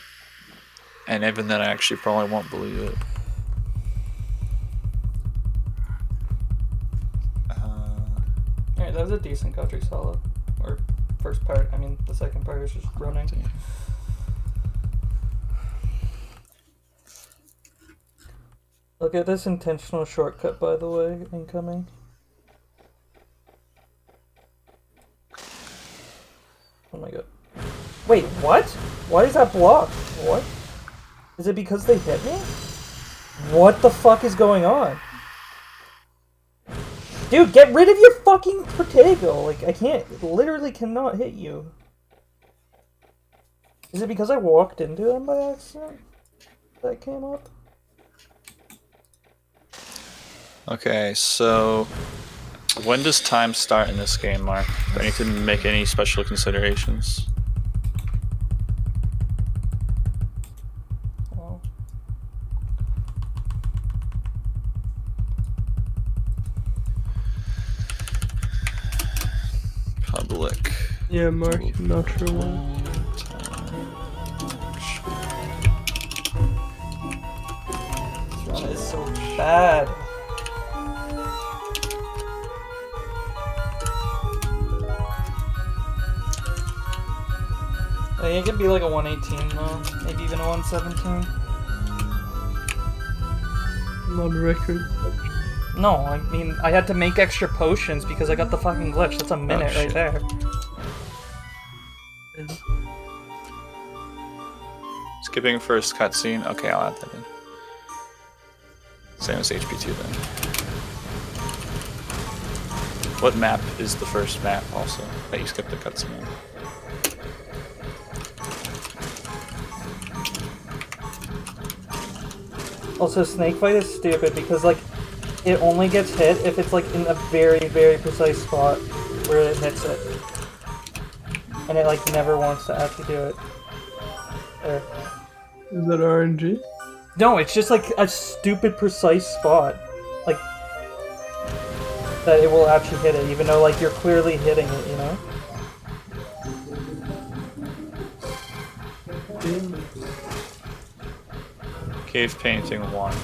and even then I actually probably won't believe it. Alright, that was a decent country solo. Or first part. I mean, the second part is just running. Look at this intentional shortcut, by the way, incoming. Oh my god. Wait, what? Why is that blocked? What? Is it because they hit me? What the fuck is going on? Dude, get rid of your fucking Protego! Like, I can't, literally cannot hit you. Is it because I walked into them by accident? That came up? Okay, so when does time start in this game, Mark? Do I need to make any special considerations? Oh. Public. Yeah, Mark, I'm not sure why. This run is so bad. I think it could be like a 118 though, maybe even a 117. Not record. No, I mean, I had to make extra potions because I got the fucking glitch. That's a minute right there. Skipping first cutscene. Okay, I'll add that in. Same as HP2 then. What map is the first map also that you skip the cutscene on? Also, snake fight is stupid because like it only gets hit if it's like in a very, very precise spot where it hits it. And it like never wants to actually do it. There. Is that RNG? No, it's just like a stupid precise spot. Like that it will actually hit it, even though like you're clearly hitting it, you know? Cave painting 1.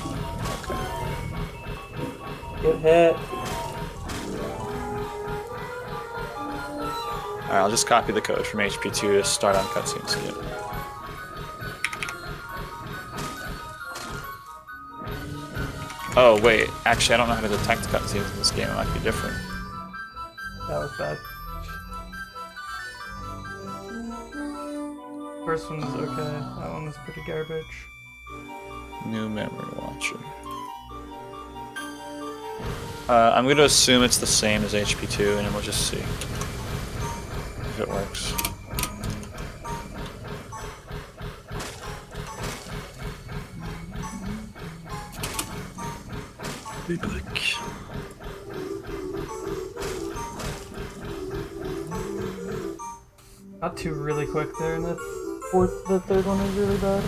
Get hit. Alright, I'll just copy the code from HP2 to start on cutscene skip. Oh wait, actually I don't know how to detect cutscenes in this game, it might be different. That was bad. First one was okay. That one was pretty garbage. New memory launcher. I'm going to assume it's the same as HP2 and we'll just see if it works. Be back. Got two really quick there, and the third one was really bad.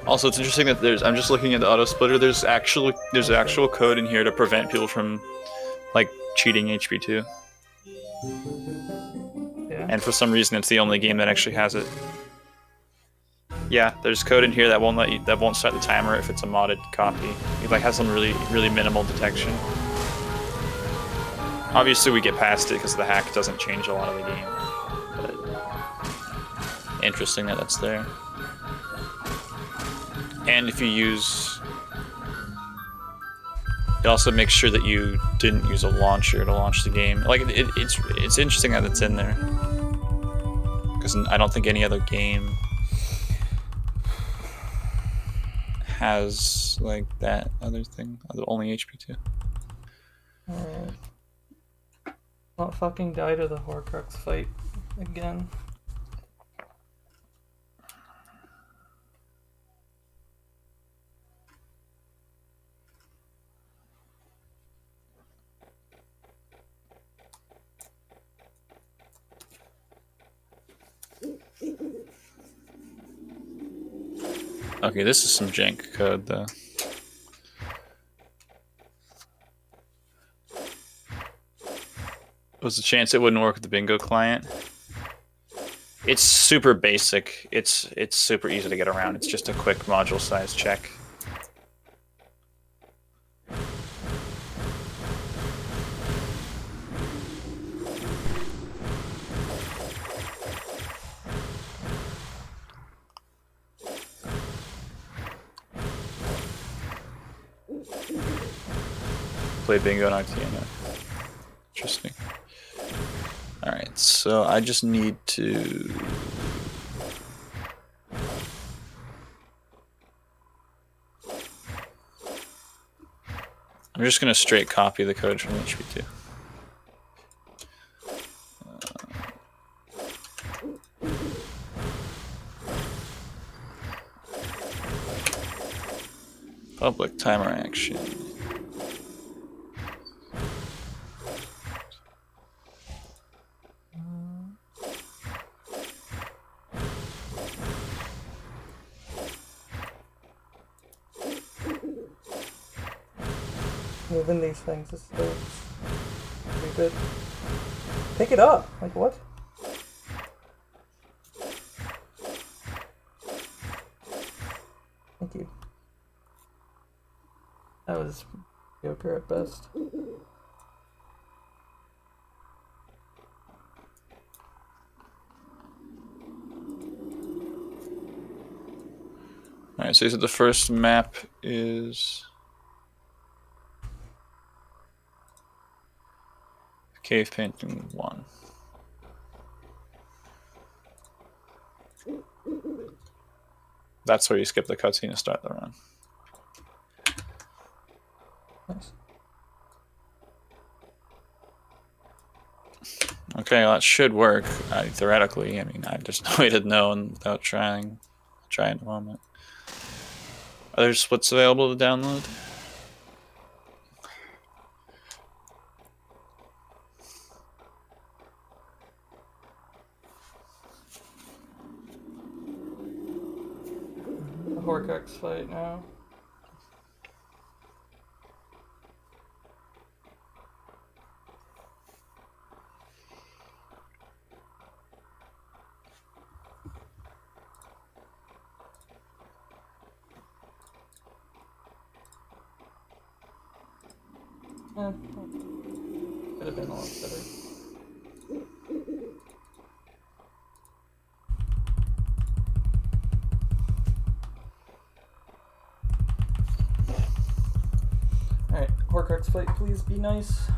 Also, it's interesting that I'm just looking at the auto splitter. There's actual code in here to prevent people from like cheating HP2. Yeah. And for some reason, it's the only game that actually has it. Yeah, there's code in here that won't start the timer if it's a modded copy. It like has some really minimal detection. Obviously, we get past it because the hack doesn't change a lot of the game. But interesting that that's there. And if you use, it also makes sure that you didn't use a launcher to launch the game. Like it's interesting that it's in there because I don't think any other game has like that other thing. Only HP2. Alright. Not fucking die to the Horcrux fight again. Okay, this is some jank code though. Was a chance it wouldn't work with the bingo client? It's super basic. It's super easy to get around. It's just a quick module size check. Play bingo on RTN. Interesting. Alright, so I just need to... I'm just going to straight copy the code from HP2. Public timer action. Moving these things is so stupid. Pick it up! Like what? Thank you. That was mediocre at best. Alright, so you said the first map is... Cave painting 1. That's where you skip the cutscene to start the run. Nice. Okay, well, that should work, theoretically. I mean, I just no way to know without trying. I'll try in a moment. Are there splits available to download? The Horcrux fight now. Could have been a lot better. Alright, Horcrux fight, please be nice.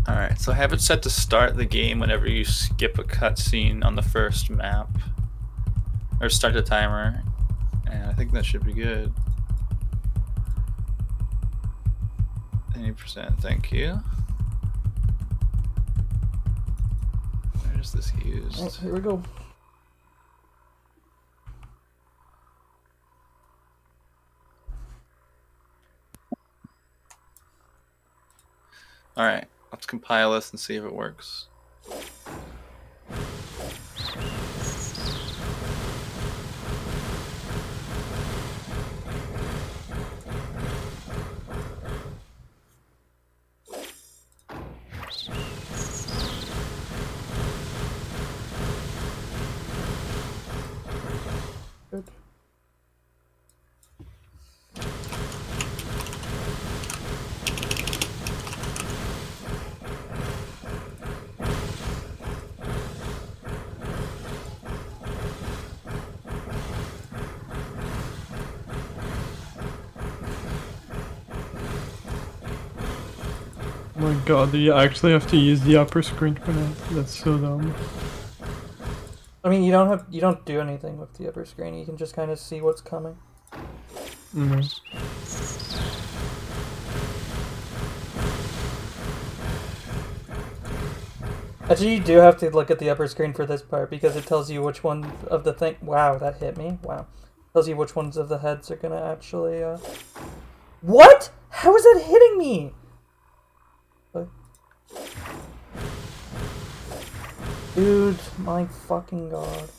Alright, so have it set to start the game whenever you skip a cutscene on the first map. Or start the timer. And I think that should be good. 80%, thank you. Where is this used? Alright, here we go. Alright, let's compile this and see if it works. Good. Oh my god, do you actually have to use the upper screen for that? That's so dumb. I mean, you don't do anything with the upper screen. You can just kind of see what's coming. Actually, you do have to look at the upper screen for this part because it tells you which one of the thing. Wow, that hit me. Wow, tells you which ones of the heads are gonna actually. What? How is that hitting me? Dude, my fucking god.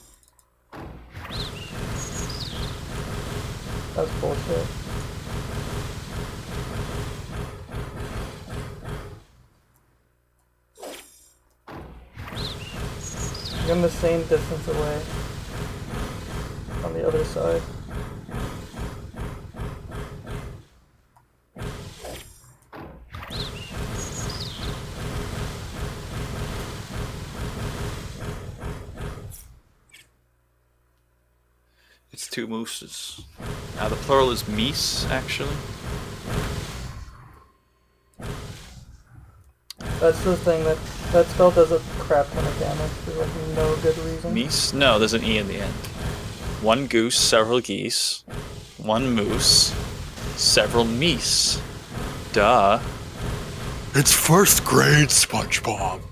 That's bullshit. I'm the same distance away on the other side. It's two mooses. Now the plural is meese, actually. That's the thing, that spell does a crap ton of damage for like no good reason. Meese? No, there's an E in the end. One goose, several geese. One moose, several meese. Duh. It's first grade, SpongeBob.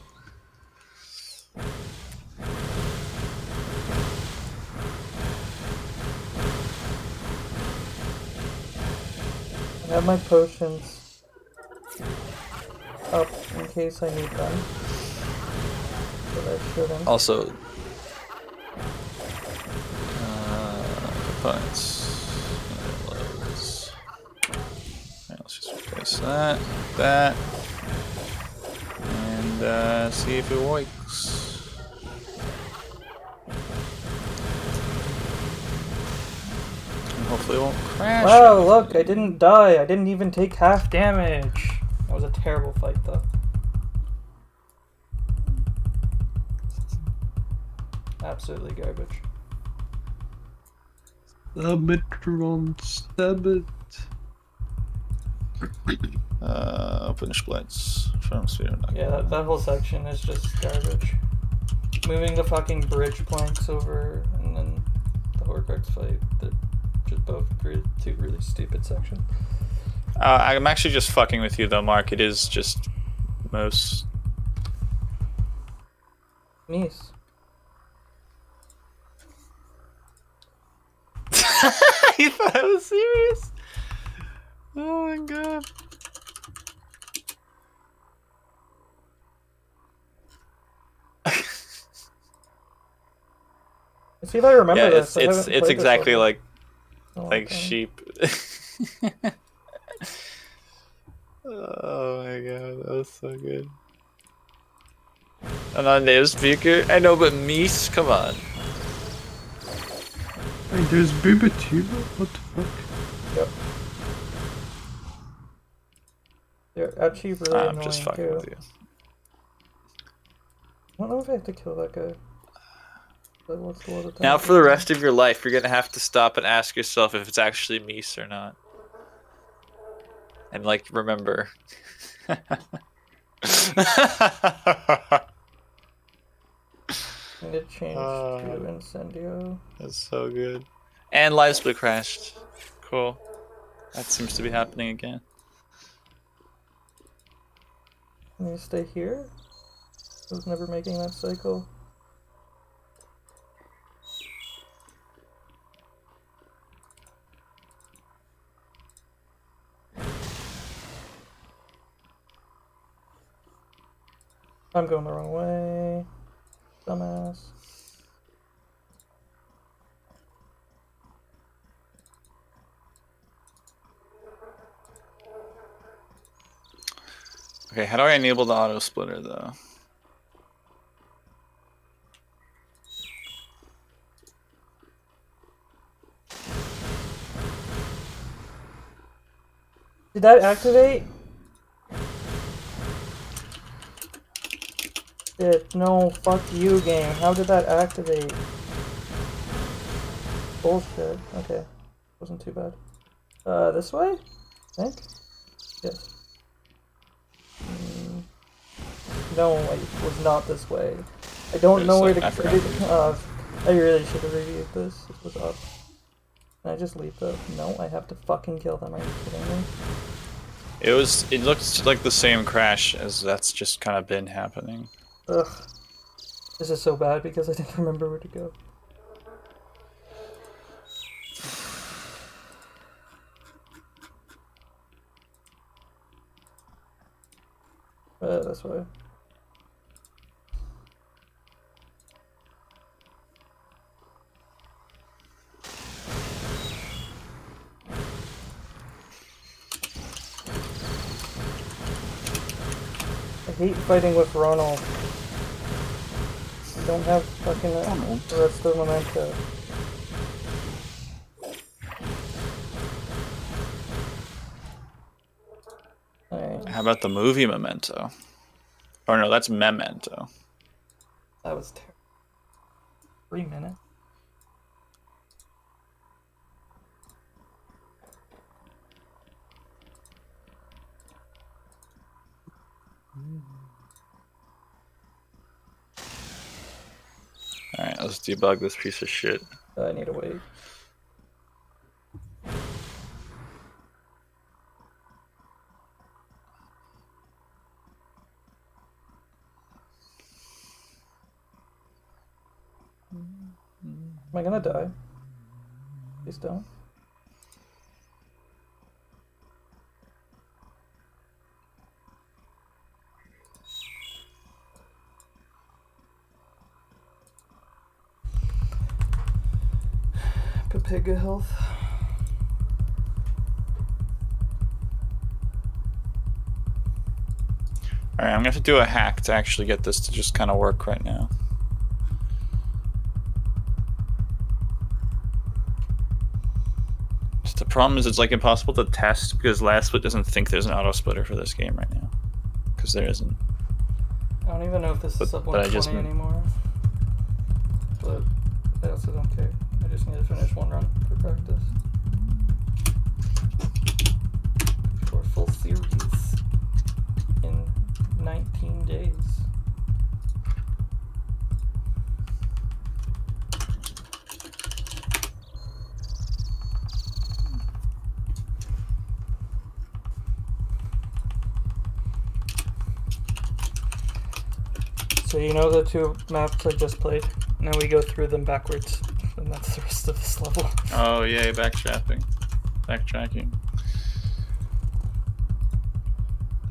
I have my potions up in case I need them. But I shouldn't. Also, components. Loads. Alright, let's just replace that, and see if it works. And hopefully it won't crash. Wow, look, I didn't die. I didn't even take half damage. That was a terrible fight, though. Absolutely garbage. Stab it, Ron, stab it. Open splits from speed. Yeah, that whole section is just garbage. Moving the fucking bridge planks over, and then the Horcrux fight. They're just both two really stupid sections. I'm actually just fucking with you though, Mark. It is just most. Mies. You thought I was serious? Oh my god. See if I remember Yeah, this. it's exactly like time. sheep. Oh my god, that was so good. And on this speaker, I know, but Mies, come on. Wait, there's Booba too? What the fuck? Yep. They're actually really annoying I'm just fucking too. with you. I don't know if I have to kill that guy. But what's a lot of time? Now for the rest of your life, you're gonna have to stop and ask yourself if it's actually Mies or not. And like, remember. I need to change to Incendio. That's so good. And live split crashed. Cool. That seems to be happening again. I need to stay here? I was never making that cycle. I'm going the wrong way. Dumbass. Okay, how do I enable the auto splitter though? Did that activate? Shit, no, fuck you, game. How did that activate? Bullshit. Okay. Wasn't too bad. This way? I think? Yes. No, it was not this way. I don't know where to I put forgot it. I really should have reviewed this. It was up. Can I just leave though? No, I have to fucking kill them. Are you kidding me? It looks like the same crash as that's just kind of been happening. Ugh. This is so bad because I didn't remember where to go. This way. I hate fighting with Ronald. I don't have fucking the rest of Memento. Alright. How about the movie Memento? Or no, that's Memento. That was terrible. 3 minutes. Alright, let's debug this piece of shit. I need to wait. Am I gonna die? Please don't. Papiga health. Alright, I'm gonna have to do a hack to actually get this to just kind of work right now. Just the problem is it's like impossible to test because Last Split doesn't think there's an auto splitter for this game right now. Because there isn't. I don't even know if this is sub but I 120 just- anymore. But I also don't care. I just need to finish one run for practice. Before full So you know the two maps I just played? Now we go through them backwards. And that's the rest of this level. Oh, yay, backtracking.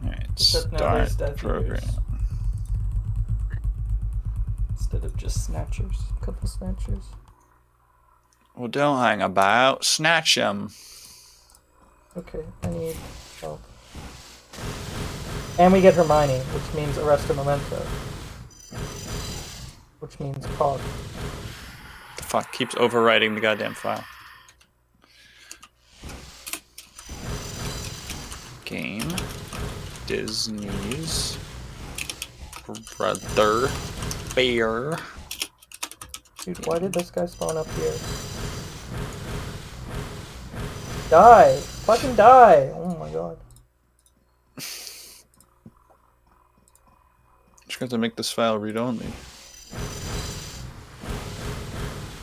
Alright, Except now there's start Death program. Eaters. Instead of just snatchers. A couple snatchers. Well, don't hang about. Snatch 'em. Okay, I need help. And we get Hermione, which means Arrest a Memento. Which means Cog. The fuck keeps overwriting the goddamn file. Game. Disney's Brother Bear. Dude, why did this guy spawn up here? Die! Fucking die! Oh my god. Just got to make this file read-only.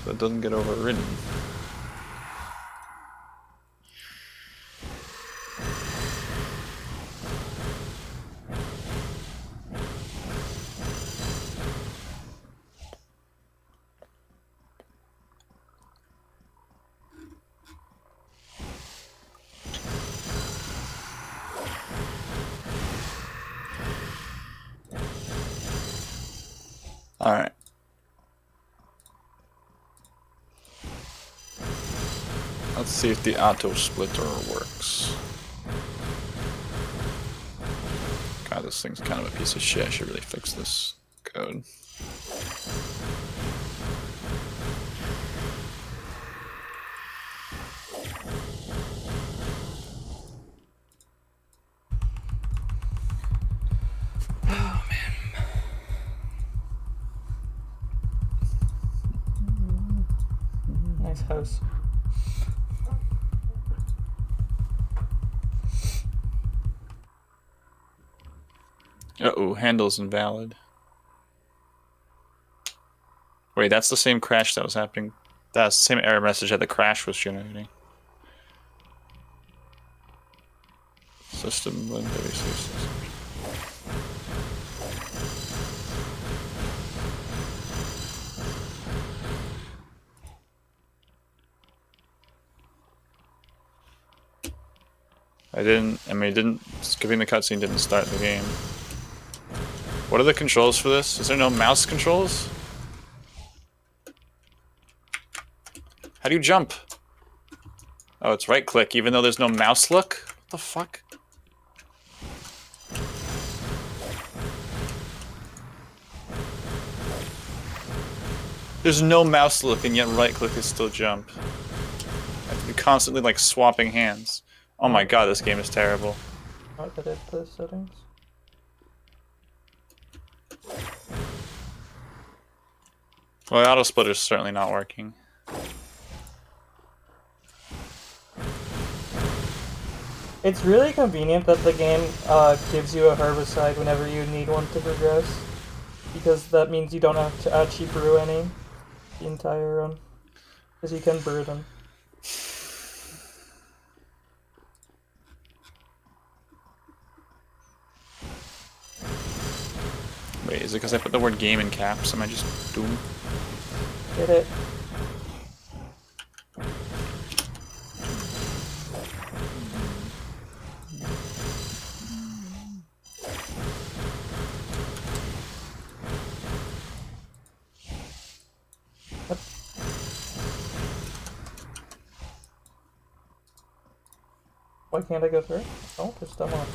So it doesn't get overwritten. Alright. Let's see if the auto splitter works. God, this thing's kind of a piece of shit. I should really fix this code. Nice house. Uh-oh, handle's invalid. Wait, that's the same crash that was happening. That's the same error message that the crash was generating. System 136. Skipping the cutscene didn't start the game. What are the controls for this? Is there no mouse controls? How do you jump? Oh, it's right click, even though there's no mouse look? What the fuck? There's no mouse look, and yet right click is still jump. I have to be constantly like swapping hands. Oh my god, this game is terrible. Not edit the settings. Well, the auto splitter's certainly not working. It's really convenient that the game gives you a herbicide whenever you need one to progress. Because that means you don't have to actually brew any the entire run. Because you can brew them. Wait, is it because I put the word game in caps? Am I just doomed? Get it? What? Why can't I go through? Oh, there's stuff on.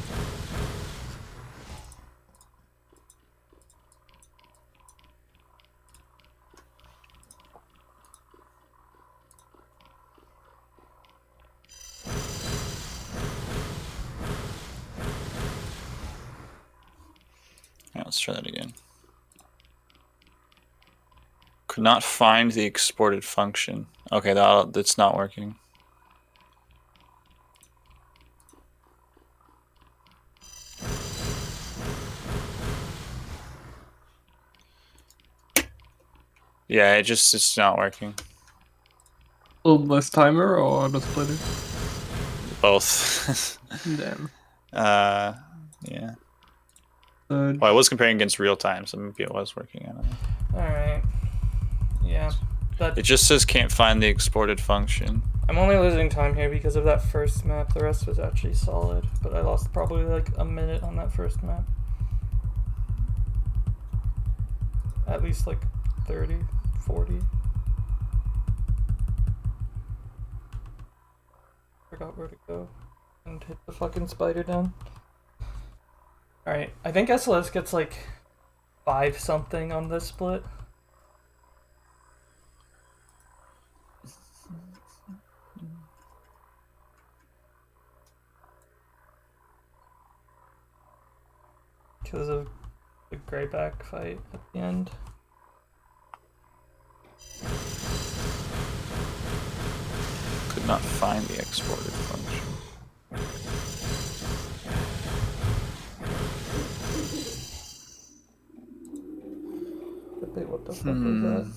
Yeah, let's try that again. Could not find the exported function. Okay, that's not working. Yeah, it's not working. Less timer or the splitter? Both. Damn. Yeah. Well, I was comparing against real time, so maybe it was working. I don't know. Alright. Yeah. It just says can't find the exported function. I'm only losing time here because of that first map. The rest was actually solid, but I lost probably like a minute on that first map. At least like 30, 40. Forgot where to go and hit the fucking spider down. Alright, I think SLS gets like 5 something on this split. Because of the grayback fight at the end. Could not find the exported function. What the fuck was that?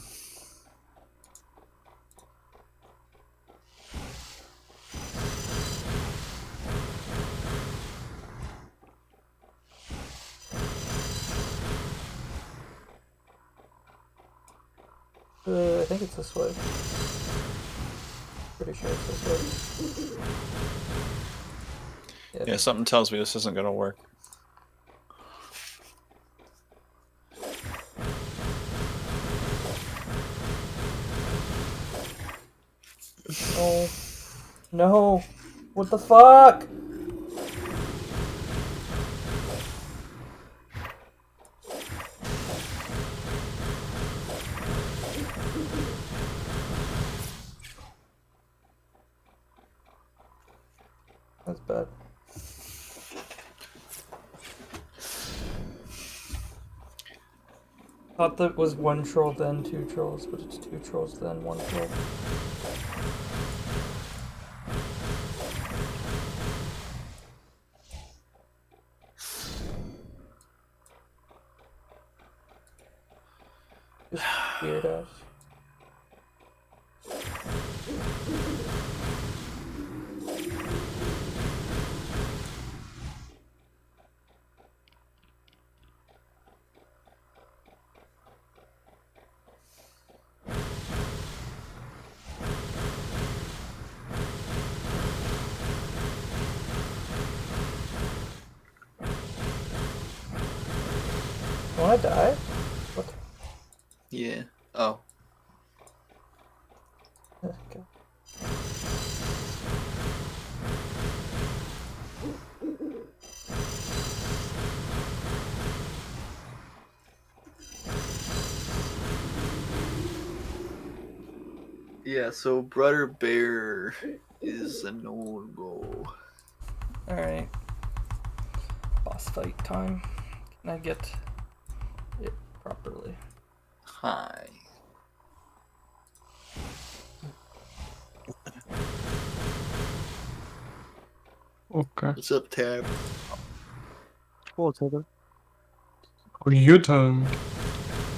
I think it's this way. Pretty sure it's this way. Yeah, something tells me this isn't gonna work. Oh. No. What the fuck? That's bad. Thought that was 1 troll then 2 trolls, but it's 2 trolls then 1 troll. Just weird ass. Wanna die? What? Yeah. Oh. Okay. Yeah, so Brother Bear is a no-go. Alright. Boss fight time. Can I get it properly? Hi. Okay. What's up, Tab? Cool, Taylor. Oh, you turn.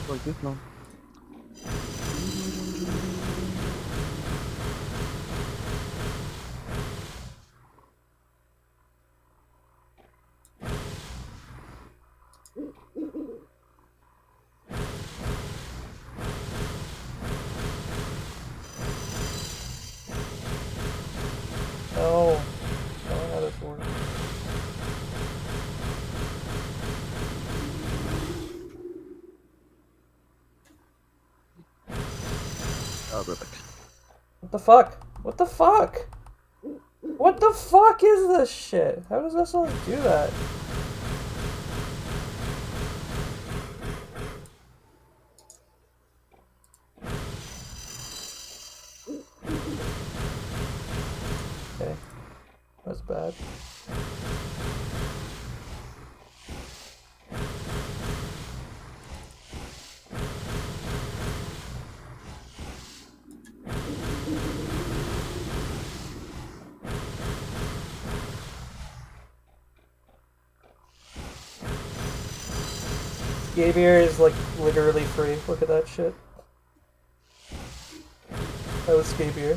Well, good man. No. I don't know how this works. Oh, perfect. What the fuck? What the fuck? What the fuck is this shit? How does this all do that? Okay. That's bad. Gavier is like literally free. Look at that shit. That was Gavier.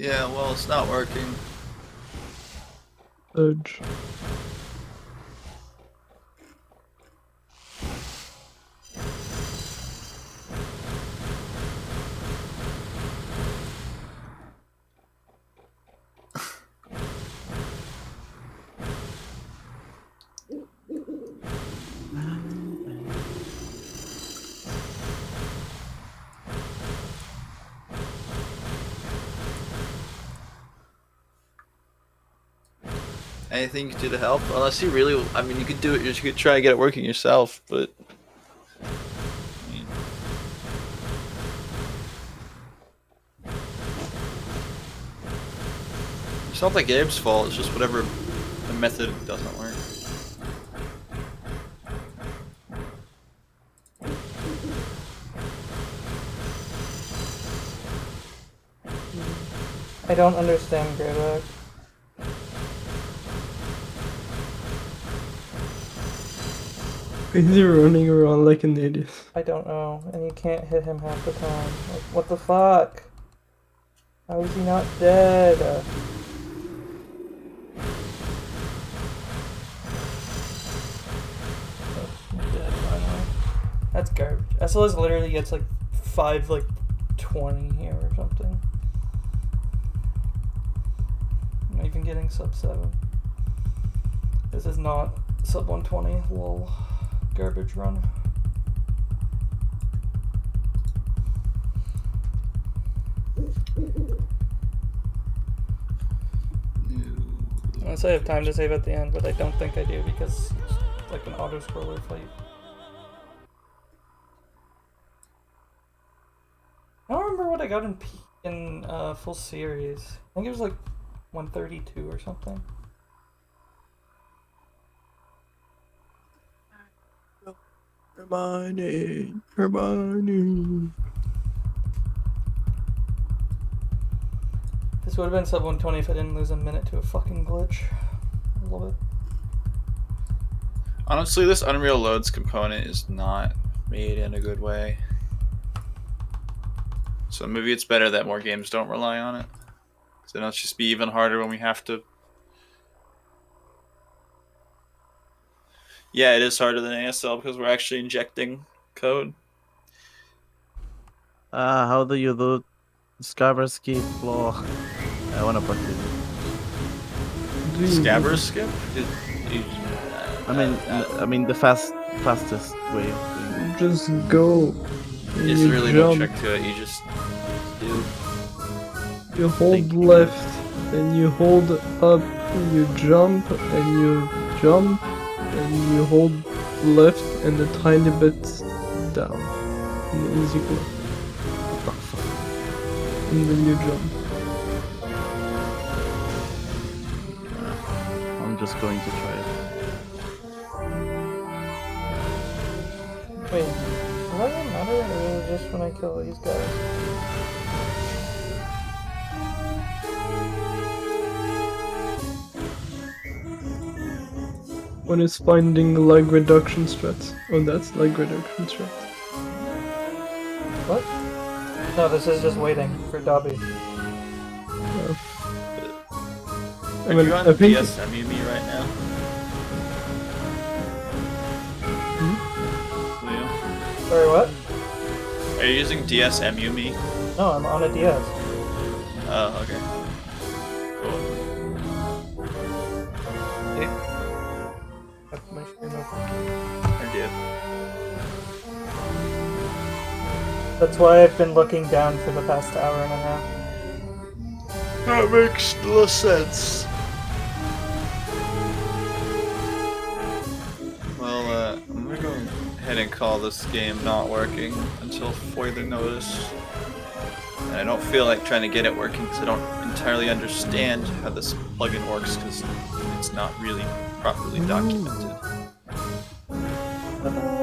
Yeah, well, it's not working. Urge. Anything you can do to help? Unless you really, I mean, you could do it. You could try and get it working yourself, but. I mean, it's not the game's fault. It's just whatever the method doesn't work. I don't understand Greyback. Is he running around like an idiot? I don't know, and you can't hit him half the time. Like, what the fuck? How is he not dead? Dead finally. That's garbage. SLS literally gets like 5/20 here or something. I'm not even getting sub 7. This is not sub 120. Lol. Garbage run. Unless I have time to save at the end, but I don't think I do because it's like an auto-scroller fight. I don't remember what I got in full series. I think it was like 132 or something. Hermione. This would have been sub 120 if I didn't lose a minute to a fucking glitch. I love it. Honestly, this Unreal Loads component is not made in a good way. So maybe it's better that more games don't rely on it. So it'll just be even harder when we have to. Yeah, it is harder than ASL because we're actually injecting code. How do you do Scabbard skip floor? I wanna practice it. Scabbard skip? I mean the fastest way of doing it. Just go. It's You really no jump. trick to it. You just do. You hold left, then you hold up, you jump, and you jump, and you hold left and a tiny bit down. An easy clip. And then you jump. I'm just going to try it. Wait, will that matter or is it just when I kill these guys? When it's finding lag reduction strats. Oh, that's lag reduction strat. What? No, this is just waiting for Dobby. I mean, Are you on I think DSMU right now? Leo? Sorry, what? Are you using DSMU me? No, I'm on a DS. Oh, okay. Cool. Have my screen open. I did. That's why I've been looking down for the past hour and a half. That makes no sense. Well, I'm gonna go ahead and call this game not working until further notice. And I don't feel like trying to get it working because I don't entirely understand how this plugin works because it's not really properly documented.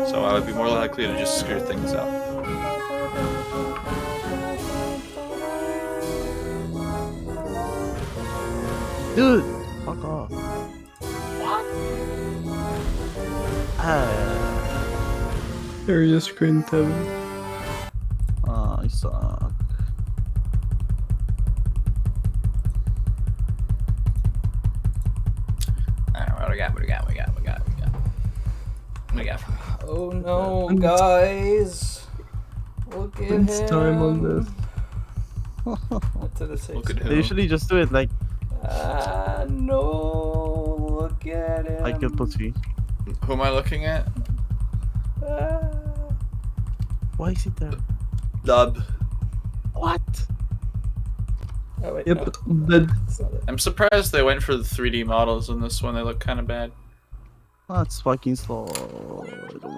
So I would be more likely to just screw things up. Dude! Fuck off. What? there is a screen tab. I suck. Yeah. Oh no, guys! Look at him. Spends time on this. To the safe Look at side. him. They usually just do it like No! Look at him. I kill pussy. Who am I looking at? Ah. Why is it there? Dub. What? Oh wait, Yep, no. dead. That's not it. I'm surprised they went for the 3D models in this one. They look kind of bad. That's fucking slow. I don't want